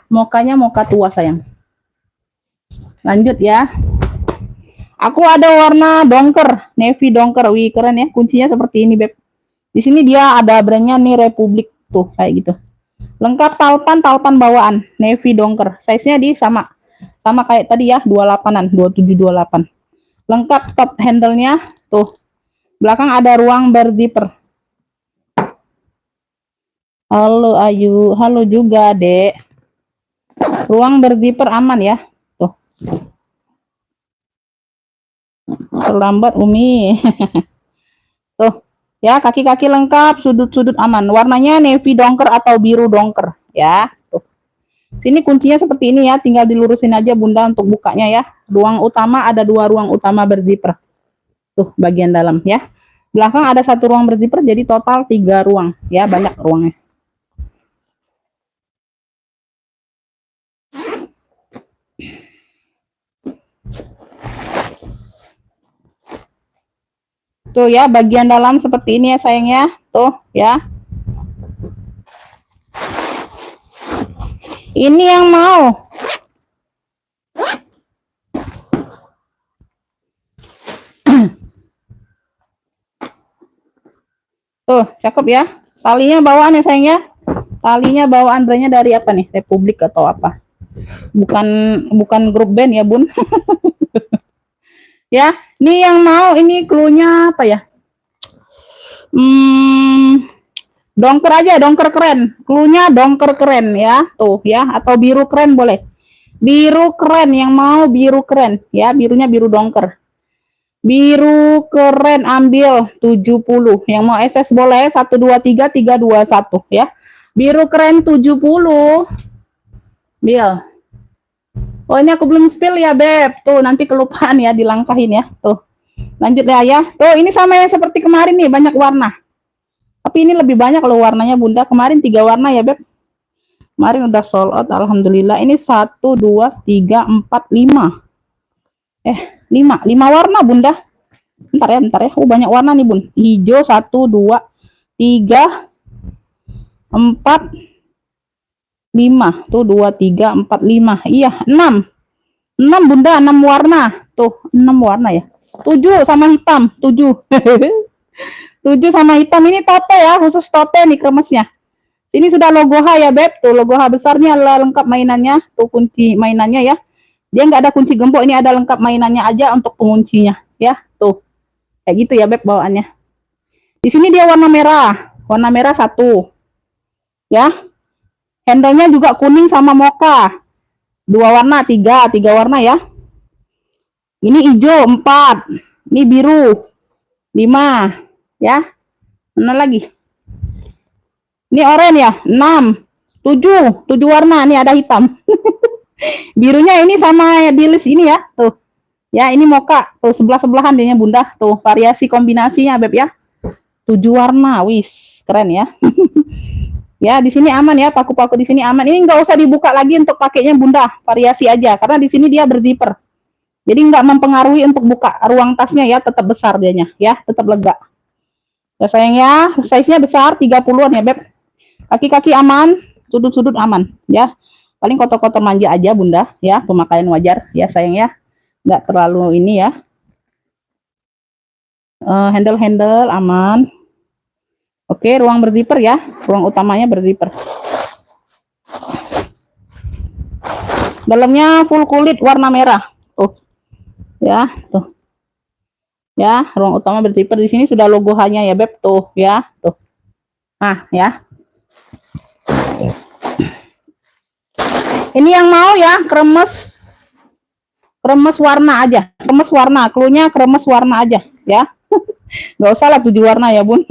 Mokanya mocha tua, sayang. Lanjut ya. Aku ada warna donker. Navy donker. Wih, keren ya. Kuncinya seperti ini, Beb. Di sini dia ada brandnya nih, Republik. Tuh, kayak gitu. Lengkap talpan bawaan. Navy donker. Size-nya di sama kayak tadi ya, 28-an, 27, 28. Lengkap top handle-nya. Tuh. Belakang ada ruang berzipper. Halo Ayu, halo juga Dek. Ruang berzipper aman ya. Tuh. Terlambat Umi. Tuh. Ya, kaki-kaki lengkap, sudut-sudut aman. Warnanya navy donker atau biru donker ya. Tuh. Sini kuncinya seperti ini ya, tinggal dilurusin aja Bunda untuk bukanya ya. Ruang utama ada 2 ruang utama berzipper. Tuh, bagian dalam ya. Belakang ada 1 ruang berzipper, jadi total 3 ruang ya, banyak ruangnya. Tuh ya, bagian dalam seperti ini ya sayangnya. Tuh ya. Ini yang mau. Tuh, cakep ya. Talinya bawaan ya sayangnya. Talinya bawaan, brandnya dari apa nih? Republik atau apa? Bukan grup band ya, Bun. Ya, ini yang mau, ini clue-nya apa ya? Dongker aja, dongker keren. Clue-nya dongker keren ya. Tuh ya, atau biru keren boleh. Biru keren, yang mau biru keren ya, birunya biru dongker. Biru keren ambil 70. Yang mau SS boleh 1, 2, 3, 3, 2, 1 ya. Biru keren 70. Bil. Oh, ini aku belum spill ya, Beb. Tuh, nanti kelupaan ya, dilangkahin ya. Tuh. Lanjut ya. Tuh, ini sama yang seperti kemarin nih, banyak warna. Tapi ini lebih banyak loh warnanya, Bunda. Kemarin 3 warna ya, Beb. Kemarin udah sold out, alhamdulillah. Ini 1, 2, 3, 4, 5. 5 warna, Bunda. Bentar ya. Banyak warna nih, Bun. Hijau 1, 2, 3, 4, 5. Tuh 2, 3, 4, 5. Iya, 6. 6 Bunda, 6 warna. Tuh, 6 warna ya. 7 sama hitam, 7. 7 sama hitam. Ini tote ya, khusus tote nih kremesnya. Ini sudah logo H ya, Beb. Tuh logo H besarnya lengkap mainannya. Tuh kunci mainannya ya. Dia nggak ada kunci gembok, ini ada lengkap mainannya aja untuk penguncinya ya. Tuh. Kayak gitu ya, Beb, bawaannya. Di sini dia warna merah. Warna merah 1. Ya. Handle-nya juga kuning sama mocha. 2 warna, 3 warna ya. Ini hijau 4. Ini biru 5 ya. Mana lagi? Ini oranye ya 6. 7 warna, nih ada hitam. Birunya ini sama di list ini ya. Tuh. Ya, ini mocha. Tuh sebelah-sebelahan dia Bunda. Tuh variasi kombinasinya, Beb ya. 7 warna. Wis, keren ya. Ya, di sini aman ya, paku-paku di sini aman. Ini nggak usah dibuka lagi untuk pakainya Bunda, variasi aja. Karena di sini dia berzipper. Jadi nggak mempengaruhi untuk buka ruang tasnya ya, tetap besar dianya ya, tetap lega. Ya sayangnya, size-nya besar 30-an ya, Beb. Kaki-kaki aman, sudut-sudut aman ya. Paling kotor-kotor manja aja Bunda ya, pemakaian wajar ya sayangnya. Nggak terlalu ini ya. Handle-handle aman. Oke, ruang berzipper ya. Ruang utamanya berzipper. Dalamnya full kulit warna merah. Tuh. Ya, tuh. Ya, ruang utama berzipper. Di sini sudah logo hanya ya, Beb. Tuh, ya. Tuh. Nah, ya. Ini yang mau ya, kremes warna aja. Kremes warna, cluenya kremes warna aja, ya. Nggak usah lah 7 warna ya, Bun.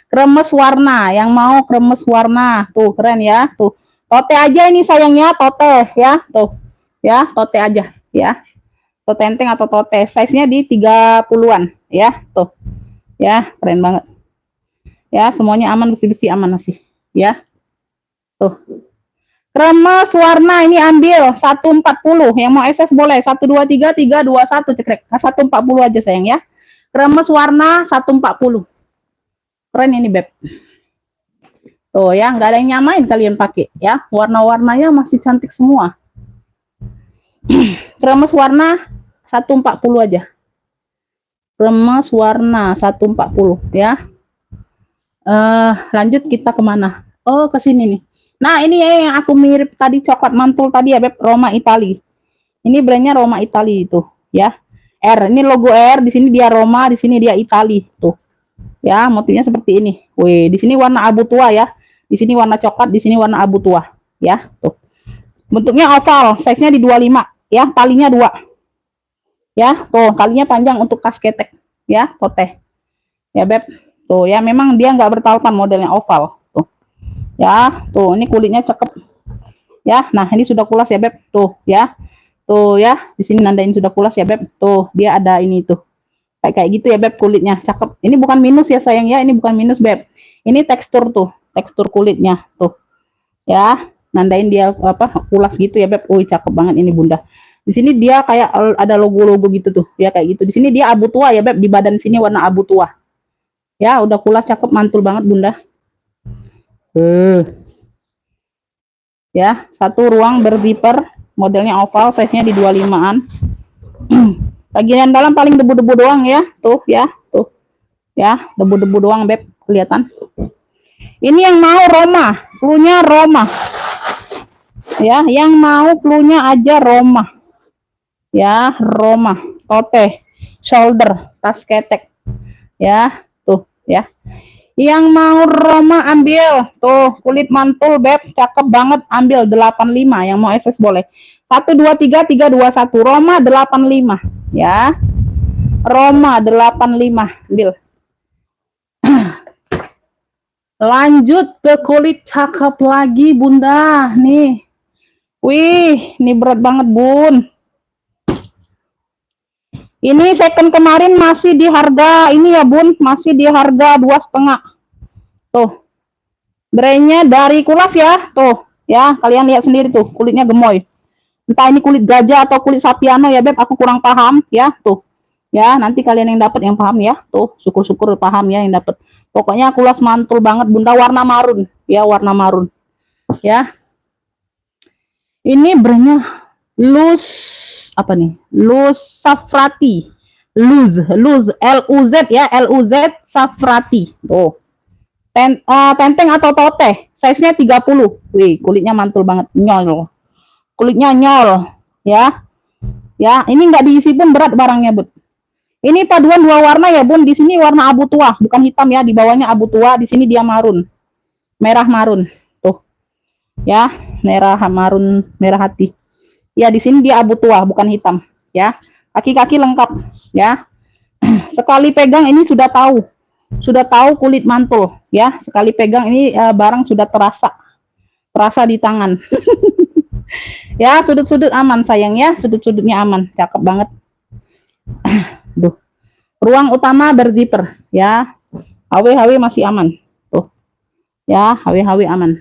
Kremes warna, yang mau kremes warna. Tuh, keren ya. Tuh. Tote aja ini sayangnya, tote ya. Tuh. Ya, tote aja, ya. Tote enteng atau tote. Size-nya di 30-an, ya. Tuh. Ya, keren banget. Ya, semuanya aman, bersih-bersih aman masih, ya. Tuh. Kremes warna ini ambil 140. Yang mau SS boleh 123 321 cekrek. 140 aja sayang ya. Kremes warna 140. Keren ini, Beb. Tuh ya, nggak ada yang nyamain kalian pakai ya. Warna-warnanya masih cantik semua. Kremes warna 140 aja. Kremes warna 140 ya. Lanjut kita kemana? Oh, ke sini nih. Nah, ini ya yang aku mirip tadi coklat mantul tadi ya, Beb, Roma Itali. Ini brandnya Roma Itali itu, ya. R, ini logo R, di sini dia Roma, di sini dia Itali tuh. Ya, motifnya seperti ini. Wih, di sini warna abu tua ya. Di sini warna coklat, di sini warna abu tua, ya. Tuh. Bentuknya oval, size-nya di 25, ya, talinya 2. Ya, tuh, talinya panjang untuk tas ketek, ya, tote. Ya, Beb. Tuh, ya memang dia nggak bertautan, modelnya oval. Ya, tuh ini kulitnya cakep. Ya, nah ini sudah kulas ya, Beb. Tuh, ya. Tuh ya, di sini nandain sudah kulas ya, Beb. Tuh, dia ada ini tuh. Kayak gitu ya, Beb, kulitnya cakep. Ini bukan minus ya, sayang ya. Ini bukan minus, Beb. Ini tekstur tuh, tekstur kulitnya tuh. Ya, nandain dia apa kulas gitu ya, Beb. Wih, cakep banget ini, Bunda. Di sini dia kayak ada logo-logo gitu tuh. Ya kayak gitu. Di sini dia abu tua ya, Beb. Di badan sini warna abu tua. Ya, udah kulas cakep, mantul banget, Bunda. Ya, satu ruang berzipper, modelnya oval, size-nya di 25-an. Bagian dalam paling debu-debu doang ya, tuh ya, tuh. Ya, debu-debu doang, Beb, kelihatan. Ini yang mau Roma, cluenya Roma. Ya, yang mau cluenya aja Roma. Ya, Roma, tote, shoulder, tas ketek. Ya, tuh, ya. Yang mau Roma ambil. Tuh, kulit mantul, Beb. Cakep banget. Ambil 85. Yang mau SS boleh. 1, 2, 3, 3, 2, 1. Roma 85. Ya. Roma 85. Ambil. Lanjut ke kulit cakep lagi, Bunda. Nih. Wih, ini berat banget, Bun. Ini second kemarin masih di harga ini ya, Bun. Masih di harga 2,5. Tuh. Brandnya dari Kulas ya. Tuh, ya, kalian lihat sendiri tuh, kulitnya gemoy. Entah ini kulit gajah atau kulit sapiano ya, Beb, aku kurang paham ya, tuh. Ya, nanti kalian yang dapat yang paham ya. Tuh, syukur-syukur paham ya yang dapat. Pokoknya Kulas mantul banget, Bunda, warna marun. Ya, warna marun. Ya. Ini brandnya Luz apa nih? Luz Safrati. Luz L U Z ya, L U Z Safrati. Tuh. Tenteng atau tote, size-nya 30. Wih, kulitnya mantul banget, nyol. Kulitnya nyol, ya. Ya, ini nggak diisi pun berat barangnya, Bud. Ini paduan 2 warna ya, Bun. Di sini warna abu tua, bukan hitam ya. Di bawahnya abu tua, di sini dia marun. Merah marun. Tuh. Ya, merah marun, merah hati. Ya, di sini dia abu tua, bukan hitam, ya. Kaki-kaki lengkap, ya. Sekali pegang ini sudah tahu kulit mantul ya. Sekali pegang ini barang sudah terasa di tangan. Ya, sudut-sudut aman sayang ya, sudut-sudutnya aman, cakep banget. Duh. Ruang utama berzipper ya. HW masih aman tuh ya, HW aman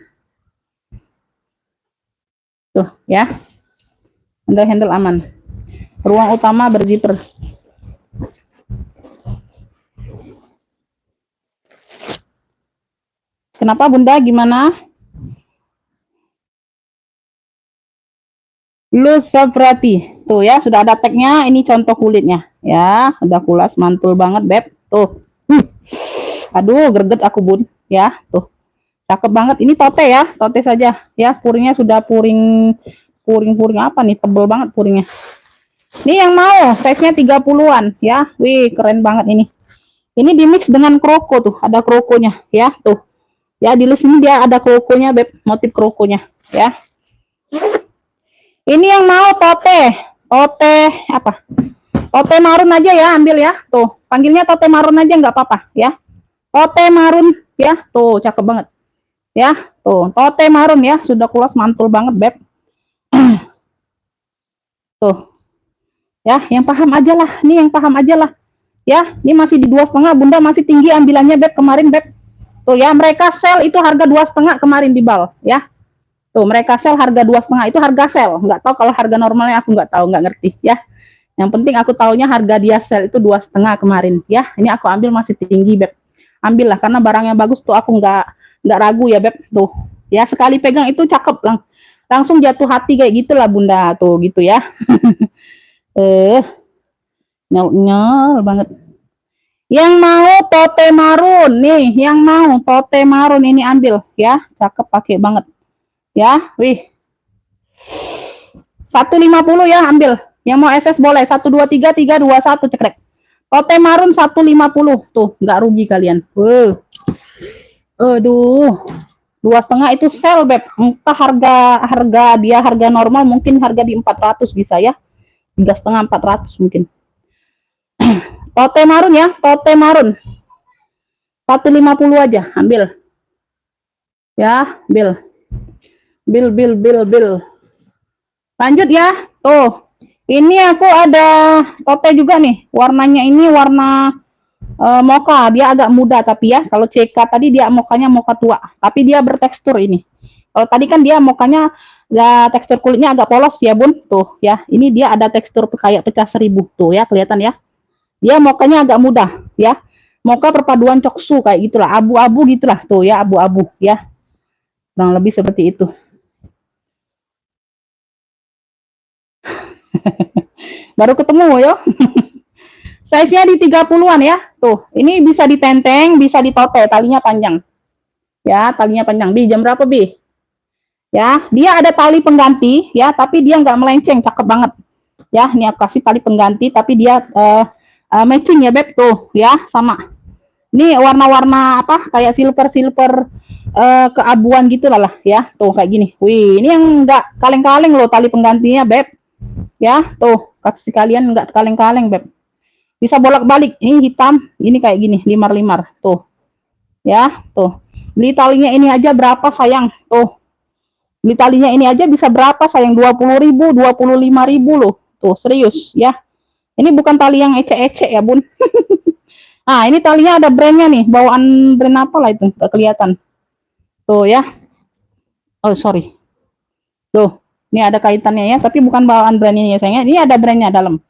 tuh ya, handle aman. Ruang utama berzipper. Kenapa, Bunda? Gimana? Luz Safrati. Tuh ya, sudah ada tagnya. Ini contoh kulitnya. Ya, udah kulas, mantul banget, Beb. Tuh. Aduh, greget aku bun, ya, tuh, cakep banget. Ini tote ya, tote saja, ya, puringnya sudah puring apa nih, tebel banget puringnya. Ini yang mau, size-nya 30-an, ya, wih, keren banget ini. Ini di mix dengan kroko tuh, ada krokonya, ya, tuh, ya, di sini dia ada krokonya, beb, motif krokonya, ya. Ini yang mau tote apa? Tote marun aja ya, ambil ya, tuh, panggilnya tote marun aja nggak apa-apa, ya. Tote marun, ya, tuh, cakep banget, ya, tuh, tote marun ya, sudah kulas mantul banget, beb. Tuh, ya, yang paham aja lah, nih yang paham aja lah, ya, ini masih di 2,5, bunda masih tinggi ambilannya, beb, kemarin, beb. Tuh ya, mereka sell itu harga 2,5 kemarin di bal, ya. Tuh, mereka sell harga 2,5, itu harga sell. Nggak tahu kalau harga normalnya, aku nggak tahu, nggak ngerti, ya. Yang penting aku taunya harga dia sell itu 2,5 kemarin, ya. Ini aku ambil masih tinggi, beb. Ambil lah, karena barangnya bagus tuh, aku nggak ragu ya, beb. Tuh, ya, sekali pegang itu cakep, langsung jatuh hati kayak gitulah, bunda, tuh, gitu ya. Nyal banget. Yang mau tote marun nih, yang mau tote marun ini ambil ya, cakep, pakai banget ya. Wih, 150 ya, ambil. Yang mau SS boleh, 123 321 cekrek. Tote marun 150 tuh, nggak rugi kalian. Aduh, 2,5 itu sell, beb. Entah harga dia harga normal, mungkin harga di 400 bisa ya, 3,5 400 mungkin. Tote marun ya, tote marun 150 aja, ambil ya, bil. Lanjut ya, tuh, ini aku ada tote juga nih, warnanya ini warna mocha, dia agak muda tapi ya, kalau CK tadi dia mokanya mocha tua, tapi dia bertekstur ini. Kalau tadi kan dia mokanya ya, tekstur kulitnya agak polos ya bun, tuh ya, ini dia ada tekstur kayak pecah 1000 tuh ya, kelihatan ya. Dia mokanya agak mudah ya, mocha perpaduan coksu kayak gitulah, abu-abu gitulah, tuh ya, abu-abu ya, kurang lebih seperti itu. Baru ketemu yo. Size-nya di 30-an ya, tuh, ini bisa ditenteng, bisa ditote, talinya panjang ya, talinya panjang. Bi, jam berapa Bi? Ya, dia ada tali pengganti ya, tapi dia nggak melenceng, cakep banget ya. Ini aku kasih tali pengganti, tapi dia matching ya, beb, tuh ya, sama. Ini warna-warna apa, kayak silver keabuan gitu lah ya, tuh kayak gini. Wih, ini yang nggak kaleng-kaleng loh tali penggantinya, beb ya, tuh, kasih kalian nggak kaleng-kaleng, beb, bisa bolak-balik. Ini hitam, ini kayak gini, limar-limar, tuh ya, tuh. Beli talinya ini aja berapa sayang, tuh, beli talinya ini aja bisa berapa sayang, 20.000 25.000 loh, tuh, serius ya. Ini bukan tali yang ecek-ecek ya bun. Nah, ini talinya ada brandnya nih, bawaan brand apa lah itu, gak kelihatan. Tuh ya. Oh sorry. Tuh, ini ada kaitannya ya, tapi bukan bawaan brandnya ya sayangnya. Ini ada brandnya dalam.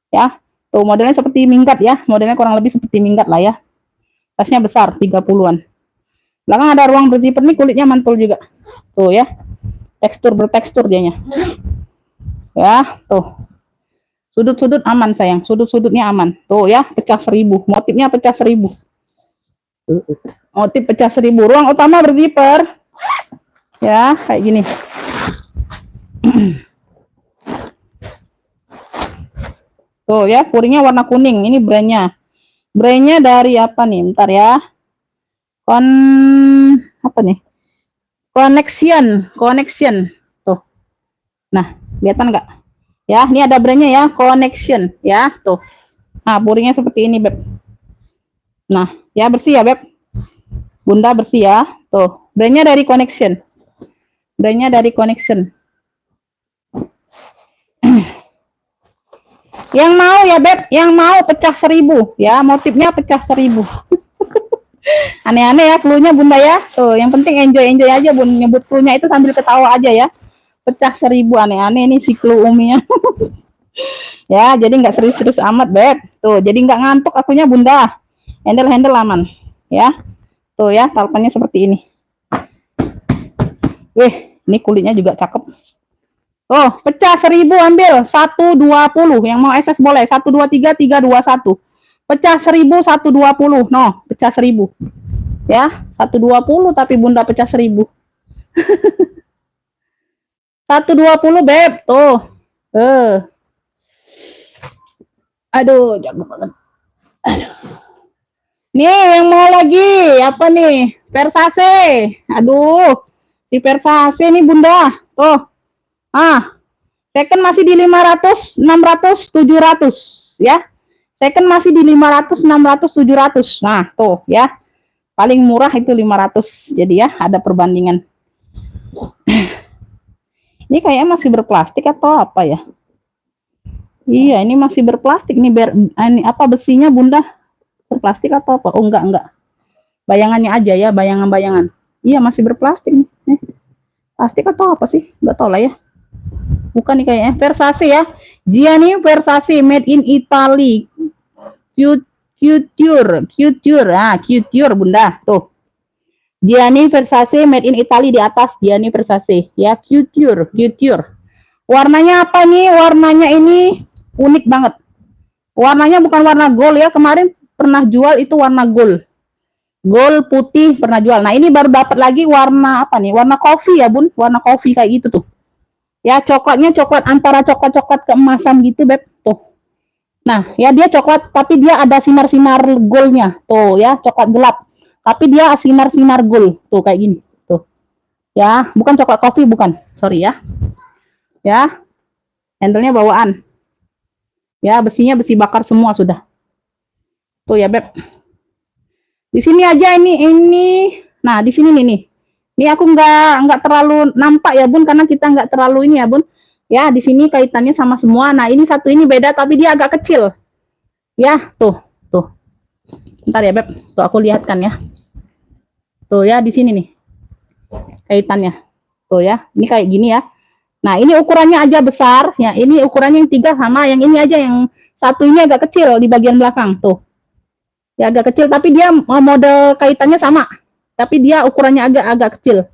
Ya, tuh modelnya seperti minggat ya, modelnya kurang lebih seperti minggat lah ya. Tasnya besar, 30-an. Belakang ada ruang berzipper nih, kulitnya mantul juga. Tuh ya, bertekstur dianya. Ya, tuh. Sudut-sudut aman sayang, sudut-sudutnya aman. Tuh ya, pecah 1000, motifnya pecah 1000. Motif pecah 1000, ruang utama berzipper. Ya, kayak gini. Tuh ya, puringnya warna kuning, ini brandnya. Brandnya dari apa nih, bentar ya. Apa nih? Connection. Tuh. Nah, kelihatan nggak? Ya, ini ada brandnya ya, Connection ya, tuh. Nah, puringnya seperti ini, beb. Nah, ya bersih ya, beb. Bunda bersih ya, tuh. Brandnya dari Connection. Brandnya dari Connection. Yang mau ya, beb, yang mau pecah 1000 ya, motifnya pecah 1000. Aneh-aneh ya cluenya bunda ya, tuh. Yang penting enjoy aja bun, nyebut cluenya itu sambil ketawa aja ya. Pecah 1000, aneh-aneh ini si clue uminya. Ya, jadi nggak serius-serius amat, beb. Tuh, jadi nggak ngantuk akunya bunda. Handle aman ya. Tuh ya, talpannya seperti ini. Wih, ini kulitnya juga cakep. Oh, pecah 1000 ambil 120. Yang mau SS boleh 123 321. Pecah 1000 120. No, pecah 1000. Ya, 120 tapi Bunda pecah 1000. 120 beb, tuh. Aduh, jago banget. Aduh. Nih, yang mau lagi apa nih? Versace. Aduh, si Versace nih Bunda. Tuh. Second masih di 500, 600, 700 ya. Second masih di 500, 600, 700. Nah, tuh ya. Paling murah itu 500. Jadi ya, ada perbandingan. Ini kayaknya masih berplastik atau apa ya? Iya, ini masih berplastik nih. Ini apa besinya Bunda? Berplastik atau apa? Oh, enggak. Bayangannya aja ya, bayangan-bayangan. Iya, masih berplastik nih. Plastik atau apa sih? Enggak tahu lah ya. Bukan nih kayaknya. Versace ya. Gianni Versace made in Italy. Couture. Couture Bunda. Tuh. Gianni Versace made in Italy di atas Gianni Versace ya, couture. Warnanya apa nih? Warnanya ini unik banget. Warnanya bukan warna gold ya. Kemarin pernah jual itu warna gold. Gold putih pernah jual. Nah, ini baru dapat lagi warna apa nih? Warna kopi ya, Bun. Warna kopi kayak gitu tuh. Ya, coklatnya coklat antara coklat-coklat keemasan gitu, Beb. Tuh. Nah, ya dia coklat tapi dia ada sinar-sinar goldnya. Tuh ya, coklat gelap. Tapi dia sinar-sinar gold. Tuh kayak gini. Tuh. Ya, bukan coklat kopi, bukan. Sorry ya. Ya. Handle-nya bawaan. Ya, besinya besi bakar semua sudah. Tuh ya, Beb. Di sini aja ini. Nah, di sini nih. Ini aku nggak terlalu nampak ya, Bun, karena kita nggak terlalu ini ya, Bun. Ya, di sini kaitannya sama semua. Nah, ini satu ini beda tapi dia agak kecil. Ya, tuh. Bentar ya, Beb. Tuh aku lihatkan ya. Tuh ya, di sini nih kaitannya. Tuh ya, ini kayak gini ya. Nah, ini ukurannya aja besar. Ya, ini ukurannya yang 3 sama yang ini aja, yang satu ini agak kecil di bagian belakang. Tuh. Ya, agak kecil, tapi dia model kaitannya sama. Tapi dia ukurannya agak kecil.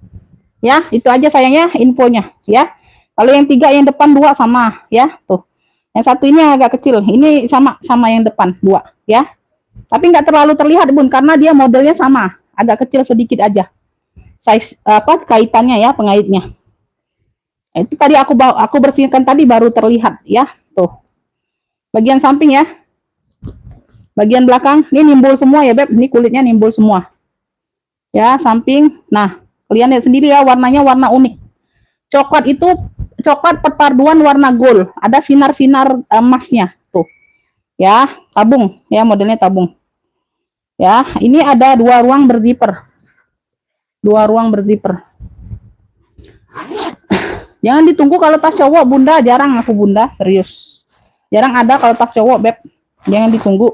Ya, itu aja sayangnya infonya. Ya, kalau yang 3 yang depan 2 sama. Ya, tuh. Yang satu ini agak kecil. Ini sama yang depan 2. Ya. Tapi nggak terlalu terlihat, Bun, karena dia modelnya sama. Agak kecil sedikit aja. Size apa kaitannya ya, pengaitnya. Itu tadi aku bersihkan tadi baru terlihat ya. Tuh. Bagian samping ya. Bagian belakang ini nimbul semua ya, Beb. Ini kulitnya nimbul semua. Ya, samping. Nah, kalian lihat sendiri ya, warnanya warna unik. Coklat itu coklat perpaduan warna gold. Ada sinar-sinar emasnya. Tuh. Ya, tabung. Ya, modelnya tabung. Ya, ini ada 2 ruang berzipper. 2 ruang berzipper. Jangan ditunggu kalau tas cowok, Bunda. Jarang aku, Bunda. Serius. Jarang ada kalau tas cowok, Beb. Jangan ditunggu.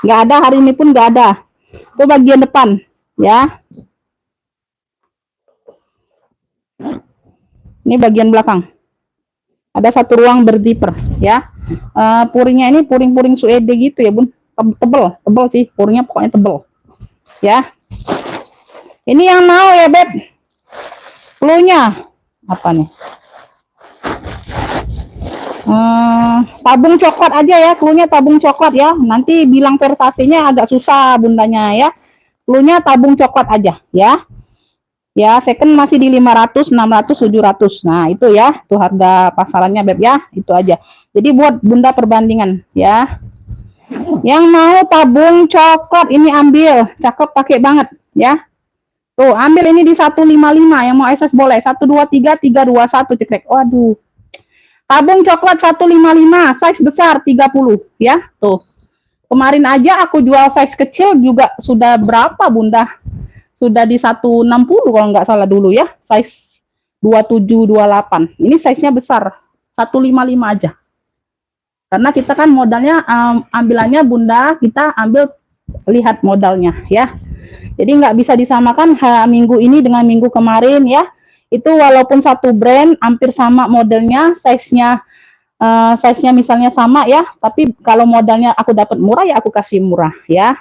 Nggak ada, hari ini pun nggak ada. Itu bagian depan. Ya. Ini bagian belakang. Ada 1 ruang berzipper. Ya. Puringnya ini puring-puring suede gitu ya, Bun. Tebel sih. Puringnya pokoknya tebel. Ya. Ini yang mau ya, Beb. Cluenya apa nih? Tabung coklat aja ya, cluenya tabung coklat ya. Nanti bilang Versace-nya agak susah Bundanya ya. Cluenya tabung coklat aja ya. Ya, second masih di 500, 600, 700. Nah, itu ya, tuh harga pasarannya, Beb ya. Itu aja. Jadi buat Bunda perbandingan ya. Yang mau tabung coklat ini ambil, cakep, pakai banget ya. Tuh, ambil ini di 155, yang mau SS boleh. 123, 321 cekrek. Waduh. Tabung coklat 155, size besar 30 ya. Tuh. Kemarin aja aku jual size kecil juga sudah berapa, Bunda? Sudah di 160 kalau nggak salah dulu ya. Size 27, 28. Ini size-nya besar. 155 aja. Karena kita kan modalnya ambilannya Bunda, kita ambil lihat modalnya ya. Jadi nggak bisa disamakan minggu ini dengan minggu kemarin ya. Itu walaupun satu brand hampir sama modelnya, size-nya misalnya sama ya. Tapi kalau modalnya aku dapat murah ya aku kasih murah ya.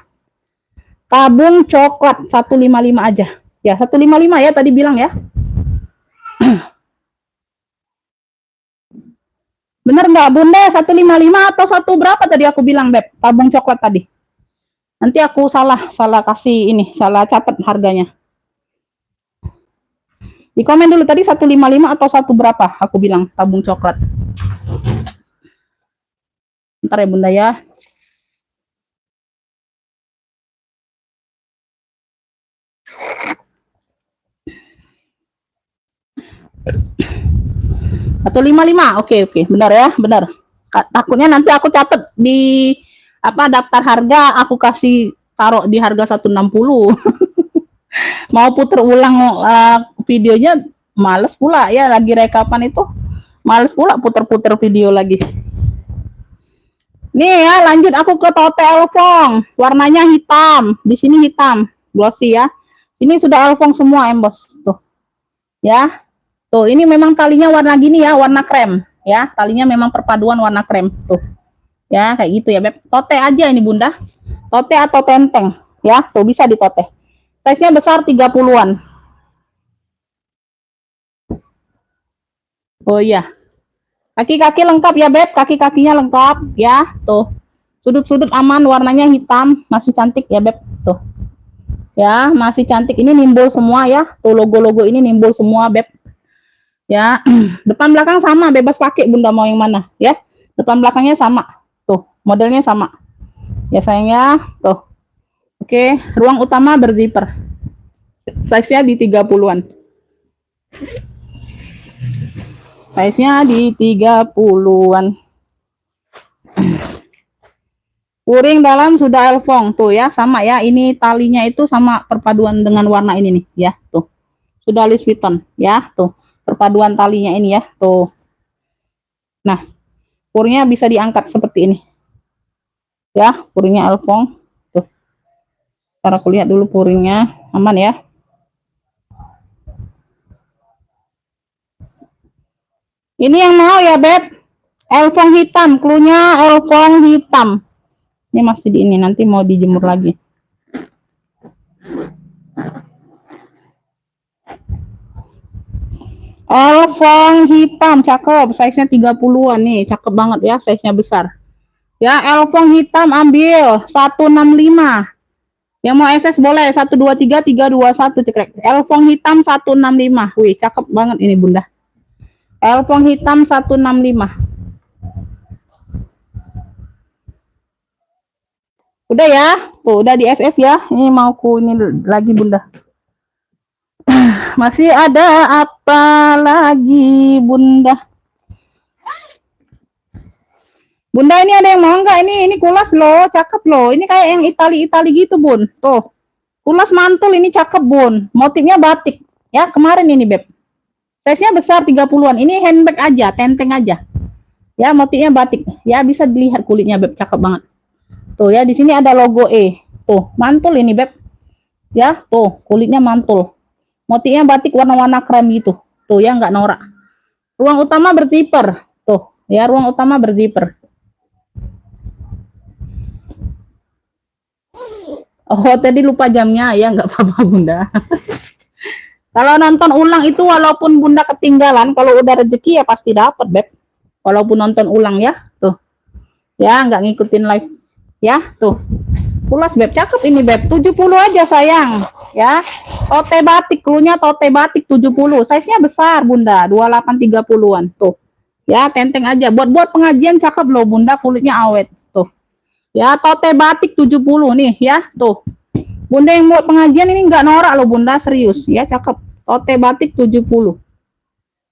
Tabung coklat 155 aja. Ya 155 ya tadi bilang ya. Bener nggak Bunda? 155 atau satu berapa tadi aku bilang, Beb? Tabung coklat tadi. Nanti aku salah kasih ini, salah catat harganya. Di komen dulu tadi 155 atau satu berapa? Aku bilang tabung coklat. Ntar ya Bunda ya. Atau 55. Oke, benar ya, benar. Takutnya nanti aku catat di apa daftar harga, aku kasih taruh di harga 160. Mau puter ulang videonya males pula ya, lagi rekapan itu males pula puter-puter video lagi. Nih ya, lanjut aku ke tote elfong. Warnanya hitam. Di sini hitam, glossy ya. Ini sudah elfong semua, embos. Tuh. Ya. Tuh, ini memang talinya warna gini ya, warna krem. Ya, talinya memang perpaduan warna krem. Tuh. Ya, kayak gitu ya, Beb. Tote aja ini, Bunda. Tote atau tenteng. Ya, tuh bisa di tote. Size-nya besar 30-an. Oh iya. Kaki-kaki lengkap ya, Beb. Kaki-kakinya lengkap ya. Tuh. Sudut-sudut aman, warnanya hitam, masih cantik ya, Beb. Tuh. Ya, masih cantik. Ini nimbul semua ya. Tuh logo-logo ini nimbul semua, Beb. Ya, depan belakang sama, bebas pakai Bunda mau yang mana ya. Depan belakangnya sama. Tuh, modelnya sama. Ya sayangnya, tuh. Oke, ruang utama berzipper. Size-nya di 30-an. Size-nya di 30-an. Puring dalam sudah elfong tuh ya, sama ya. Ini talinya itu sama perpaduan dengan warna ini nih ya, tuh. Sudah Louis Vuitton ya, tuh. Perpaduan talinya ini ya, tuh. Nah, puringnya bisa diangkat seperti ini. Ya, puringnya elfong. Tuh. Cara aku lihat dulu puringnya, aman ya. Ini yang mau ya, Beb. Elfong hitam, klunya elfong hitam. Ini masih di ini, nanti mau dijemur lagi. Elfong hitam, cakep. Size-nya 30-an nih, cakep banget ya, size-nya besar. Ya, elfong hitam ambil 165. Yang mau SS boleh 123 321 cekrek. Elfong hitam 165. Wih, cakep banget ini, Bunda. Elfong hitam 165. Udah ya, tuh udah di SS ya. Ini mau ku ini lagi Bunda. Masih ada apa lagi Bunda? Bunda ini ada yang mau nggak? Ini kulas loh, cakep loh. Ini kayak yang Itali gitu Bun. Tuh, kulas mantul ini cakep Bun. Motifnya batik. Ya kemarin ini Beb. Size-nya besar 30-an. Ini handbag aja, tenteng aja. Ya motifnya batik. Ya bisa dilihat kulitnya Beb, cakep banget. Tuh ya, di sini ada logo E. Tuh, mantul ini, Beb. Ya, tuh, kulitnya mantul. Motifnya batik warna-warna krem gitu. Tuh ya, nggak norak. Ruang utama berzipper. Tuh, ya, ruang utama berzipper. Oh, tadi lupa jamnya. Ya, nggak apa-apa, Bunda. Kalau nonton ulang itu walaupun Bunda ketinggalan, kalau udah rezeki ya pasti dapat, Beb. Walaupun nonton ulang ya. Tuh. Ya, nggak ngikutin live. Ya, tuh. Pulas Beb, cakep ini Beb. 70 aja sayang. Ya. Tote batik, klunya tote batik 70. Size-nya besar Bunda, 28 30-an. Tuh. Ya, tenteng aja. Buat pengajian cakep loh Bunda, kulitnya awet. Tuh. Ya, tote batik 70 nih ya. Tuh. Bunda yang buat pengajian ini nggak norak loh Bunda, serius. Ya, cakep. Tote batik 70.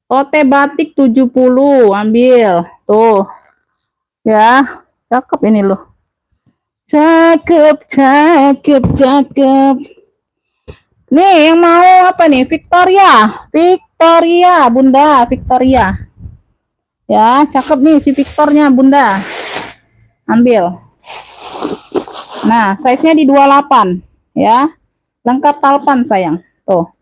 Tote batik 70, ambil. Tuh. Ya, cakep ini loh. Cakep, cakep, cakep. Nih, yang mau apa nih? Victoria. Victoria, Bunda. Victoria. Ya, cakep nih si Victornya, Bunda. Ambil. Nah, size-nya di 28. Ya. Lengkap talpan, sayang. Tuh.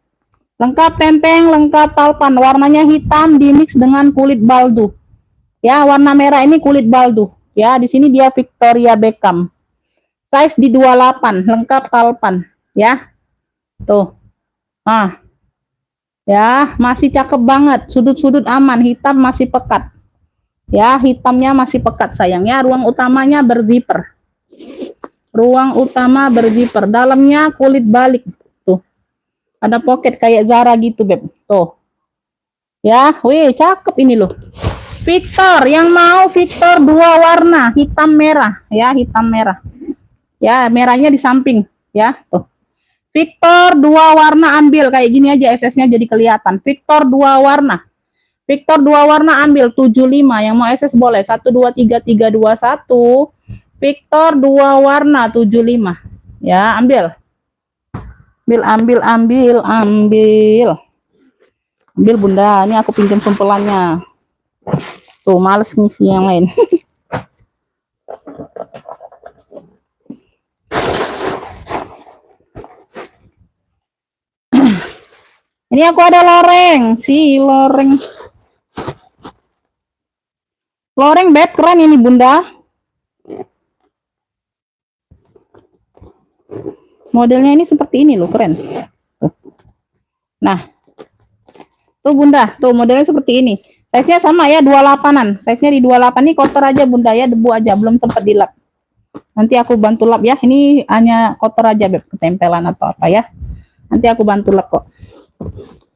Lengkap tenteng, lengkap talpan. Warnanya hitam dimix dengan kulit baldu. Ya, warna merah ini kulit baldu. Ya, di sini dia Victoria Beckham. Size di 28, lengkap talpan, ya. Tuh. Ah. Ya, masih cakep banget. Sudut-sudut aman, hitam masih pekat. Ya, hitamnya masih pekat sayang ya. Ruang utamanya berzipper. Ruang utama berzipper. Dalamnya kulit balik. Tuh. Ada pocket kayak Zara gitu, Beb. Tuh. Ya, wih, cakep ini loh. Victor, yang mau Victor 2 warna, hitam merah, ya, hitam merah. Ya, merahnya di samping, ya, tuh. Victor 2 warna ambil kayak gini aja SS-nya jadi kelihatan. Victor 2 warna. Victor 2 warna ambil 75, yang mau SS boleh. 1 2 3 3 2 1. Victor 2 warna 75. Ya, ambil. Ambil. Ambil Bunda, ini aku pinjam sumpelannya. Tuh, males ngisi yang lain. Ini aku ada loreng, loreng Beb, keren ini Bunda. Modelnya ini seperti ini loh, keren. Nah, tuh Bunda, tuh modelnya seperti ini. Size-nya sama ya, 28-an. Size-nya di 28, ini kotor aja Bunda ya, debu aja, belum sempat dilap. Nanti aku bantu lap ya. Ini hanya kotor aja Beb, ketempelan atau apa ya. Nanti aku bantu lap kok.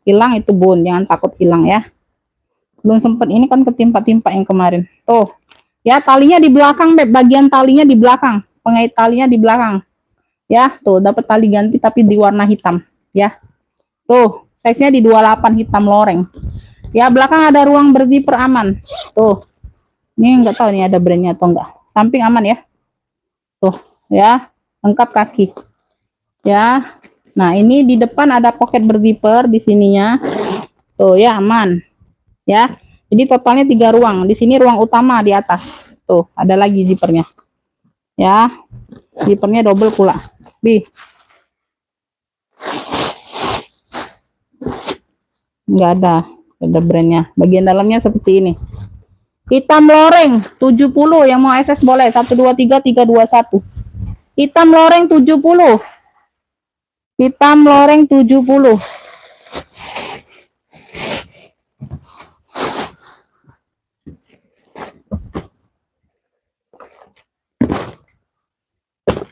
Hilang itu Bun, jangan takut hilang ya. Belum sempat, ini kan ketimpa-timpa yang kemarin. Tuh. Ya, talinya di belakang Beb, bagian talinya di belakang. Pengait talinya di belakang. Ya, tuh dapat tali ganti tapi di warna hitam, ya. Tuh, size-nya di 28 hitam loreng. Ya, belakang ada ruang berzipper aman. Tuh. Ini enggak tahu nih ada brandnya atau enggak. Samping aman ya. Tuh, ya. Lengkap kaki. Ya. Nah, ini di depan ada pocket berzipper di sininya. Tuh, ya aman. Ya. Jadi totalnya 3 ruang. Di sini ruang utama di atas. Tuh, ada lagi zippernya. Ya. Zippernya double pula. Enggak ada brandnya. Bagian dalamnya seperti ini. Hitam loreng 70, yang mau SS boleh. 1 2 3 3 2 1. Hitam loreng 70. Hitam loreng 70.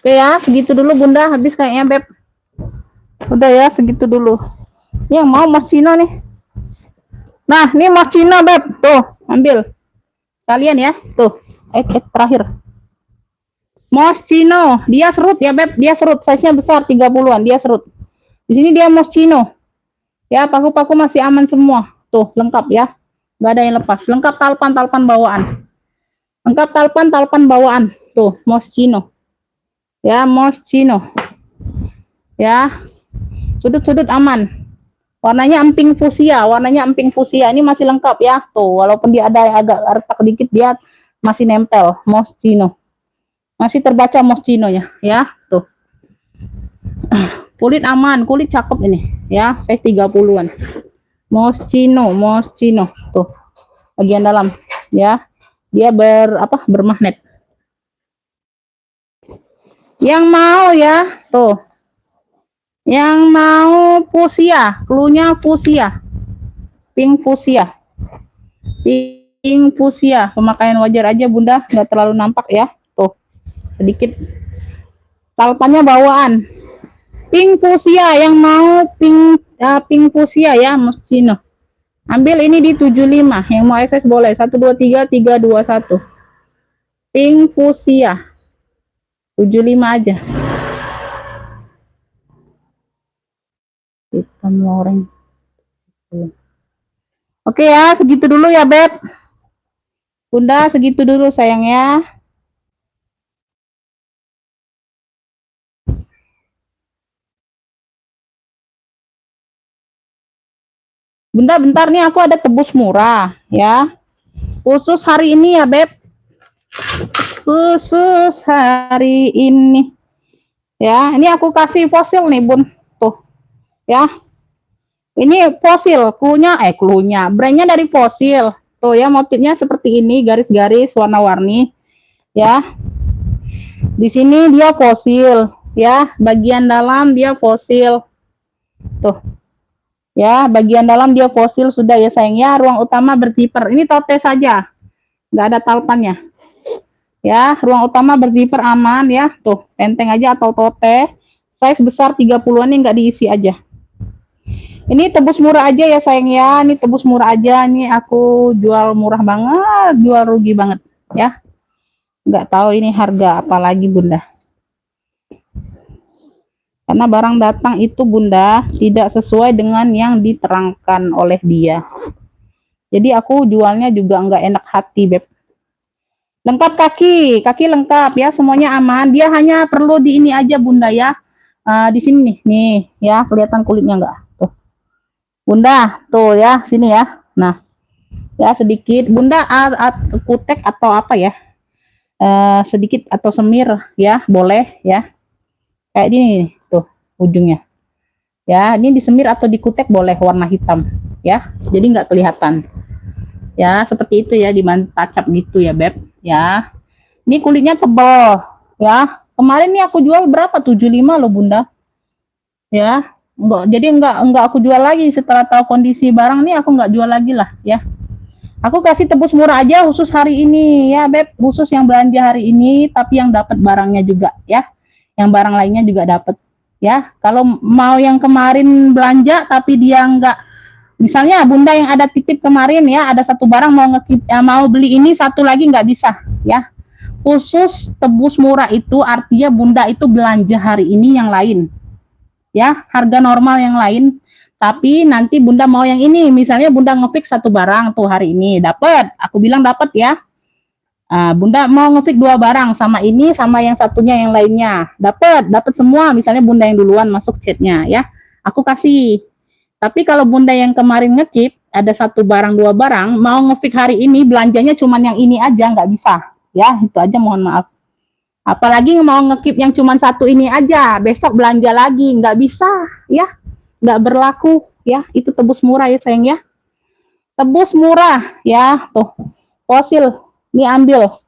Oke ya, segitu dulu Bunda, habis kayaknya Beb. Udah ya, segitu dulu. Yang mau Moschino nih. Nah, ini Moschino Beb, tuh, ambil. Kalian ya, tuh. Terakhir. Moschino, dia serut ya Beb, dia serut, size-nya besar 30-an, dia serut. Di sini dia Moschino. Ya, paku-paku masih aman semua. Tuh, lengkap ya. Nggak ada yang lepas. Lengkap talpan bawaan. Lengkap talpan bawaan. Tuh, Moschino. Ya, Moschino. Ya. Sudut-sudut aman. Warnanya emping fusia, Ini masih lengkap ya. Tuh, walaupun dia ada agak retak dikit, dia masih nempel. Moschino. Masih terbaca Moschino-nya, ya. Tuh. Kulit aman, kulit cakep ini, ya. Size 30-an. Moschino. Tuh. Bagian dalam, ya. Dia bermagnet. Yang mau ya, tuh. Yang mau fusia, cluenya fusia. Pink fusia. Pink fusia, pemakaian wajar aja Bunda, nggak terlalu nampak ya. Tuh. Sedikit talpannya bawaan. Pink fusia, yang mau pink fusia ya, Moschino. Ambil ini di 75, yang mau SS boleh. 1 2 3 3 2 1. Pink fusia. 75 aja. Hitam loreng. Oke ya, segitu dulu ya Beb. Bunda, segitu dulu sayang ya. Bunda, bentar nih aku ada tebus murah ya. Khusus hari ini ya Beb. Khusus hari ini. Ya, ini aku kasih fosil nih Bun. Tuh. Ya. Ini fosil, cluenya. Brandnya dari fosil. Tuh ya, motifnya seperti ini, garis-garis warna-warni. Ya. Di sini dia fosil, ya. Bagian dalam dia fosil. Tuh. Ya, bagian dalam dia fosil sudah ya sayang ya. Ruang utama berzipper. Ini tote saja. nggak ada talpannya. Ya, ruang utama berzipper aman ya. Tuh, tenteng aja atau tote. Size besar 30-an ini nggak diisi aja. Ini tebus murah aja ya sayang ya. Ini tebus murah aja. Ini aku jual murah banget, jual rugi banget ya. Nggak tahu ini harga apa lagi Bunda. Karena barang datang itu Bunda tidak sesuai dengan yang diterangkan oleh dia. Jadi aku jualnya juga nggak enak hati Beb. Lengkap kaki lengkap ya, semuanya aman. Dia hanya perlu di ini aja Bunda ya. Di sini nih ya, kelihatan kulitnya nggak? Tuh. Bunda, tuh ya, sini ya. Nah, ya sedikit Bunda kutek atau apa ya? Sedikit atau semir ya, boleh ya. Kayak gini tuh ujungnya. Ya, ini disemir atau dikutek boleh warna hitam ya. Jadi nggak kelihatan. Ya, seperti itu ya, dimantap gitu ya, Beb. Ya. Ini kulitnya tebal ya. Kemarin nih aku jual berapa? 75 loh Bunda. Ya. Enggak aku jual lagi setelah tahu kondisi barang nih, aku nggak jual lagi lah ya. Aku kasih tebus murah aja khusus hari ini ya Beb, khusus yang belanja hari ini, tapi yang dapat barangnya juga ya. Yang barang lainnya juga dapat ya. Kalau mau yang kemarin belanja tapi dia nggak, misalnya Bunda yang ada titip kemarin ya, ada satu barang mau beli ini, satu lagi nggak bisa ya. Khusus tebus murah itu artinya Bunda itu belanja hari ini yang lain ya, harga normal yang lain, tapi nanti Bunda mau yang ini, misalnya Bunda ngefix satu barang tuh hari ini dapat, aku bilang dapat ya. Bunda mau ngefix 2 barang, sama ini sama yang satunya yang lainnya dapat semua, misalnya Bunda yang duluan masuk chatnya ya, aku kasih. Tapi kalau Bunda yang kemarin ngekip ada satu barang 2 barang, mau ngefix hari ini belanjanya cuman yang ini aja, nggak bisa ya, itu aja, mohon maaf. Apalagi mau ngekip yang cuma satu ini aja, besok belanja lagi, nggak bisa ya, nggak berlaku ya. Itu tebus murah ya sayang ya, tebus murah ya. Tuh fosil, ini ambil,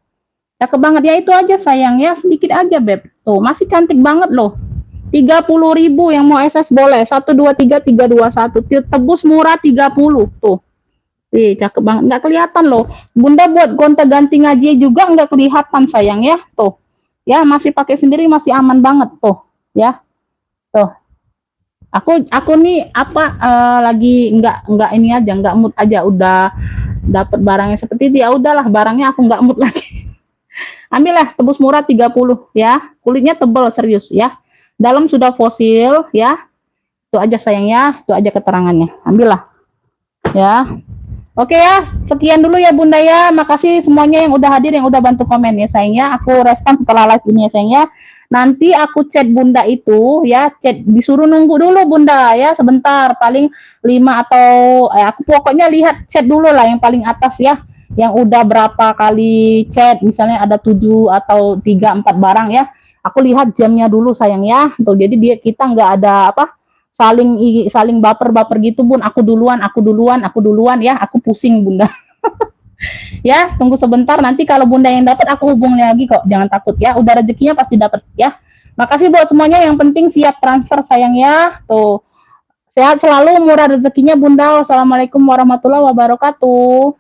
cakep banget ya. Itu aja sayang ya, sedikit aja Beb. Tuh masih cantik banget loh, 30.000. yang mau SS boleh, 123 321, tebus murah 30 tuh. Cakep banget, nggak kelihatan loh Bunda, buat gonta ganti ngaji juga nggak kelihatan sayang ya. Tuh ya, masih pakai sendiri, masih aman banget tuh ya. Tuh aku nih apa, lagi nggak ini aja, nggak mood aja, udah dapat barangnya seperti itu ya, udahlah barangnya aku nggak mood lagi. Ambillah tebus murah 30 ya, kulitnya tebal serius ya, dalam sudah fosil ya. Itu aja sayang ya, itu aja keterangannya, ambillah ya. Oke ya, sekian dulu ya Bunda ya. Makasih semuanya yang udah hadir, yang udah bantu komen ya sayang ya. Aku respon setelah live ini ya sayang ya. Nanti aku chat Bunda itu ya, chat disuruh nunggu dulu Bunda ya, sebentar, paling 5 atau aku pokoknya lihat chat dulu lah yang paling atas ya. Yang udah berapa kali chat, misalnya ada 7 atau 3 4 barang ya. Aku lihat jamnya dulu sayang ya. Tuh, jadi kita nggak ada apa, saling baper gitu Bun, aku duluan ya, aku pusing Bunda. Ya tunggu sebentar, nanti kalau Bunda yang dapat aku hubungi lagi kok, jangan takut ya, udah rezekinya pasti dapat ya. Makasih buat semuanya, yang penting siap transfer sayang ya. Tuh sehat selalu, murah rezekinya Bunda. Wassalamualaikum warahmatullahi wabarakatuh.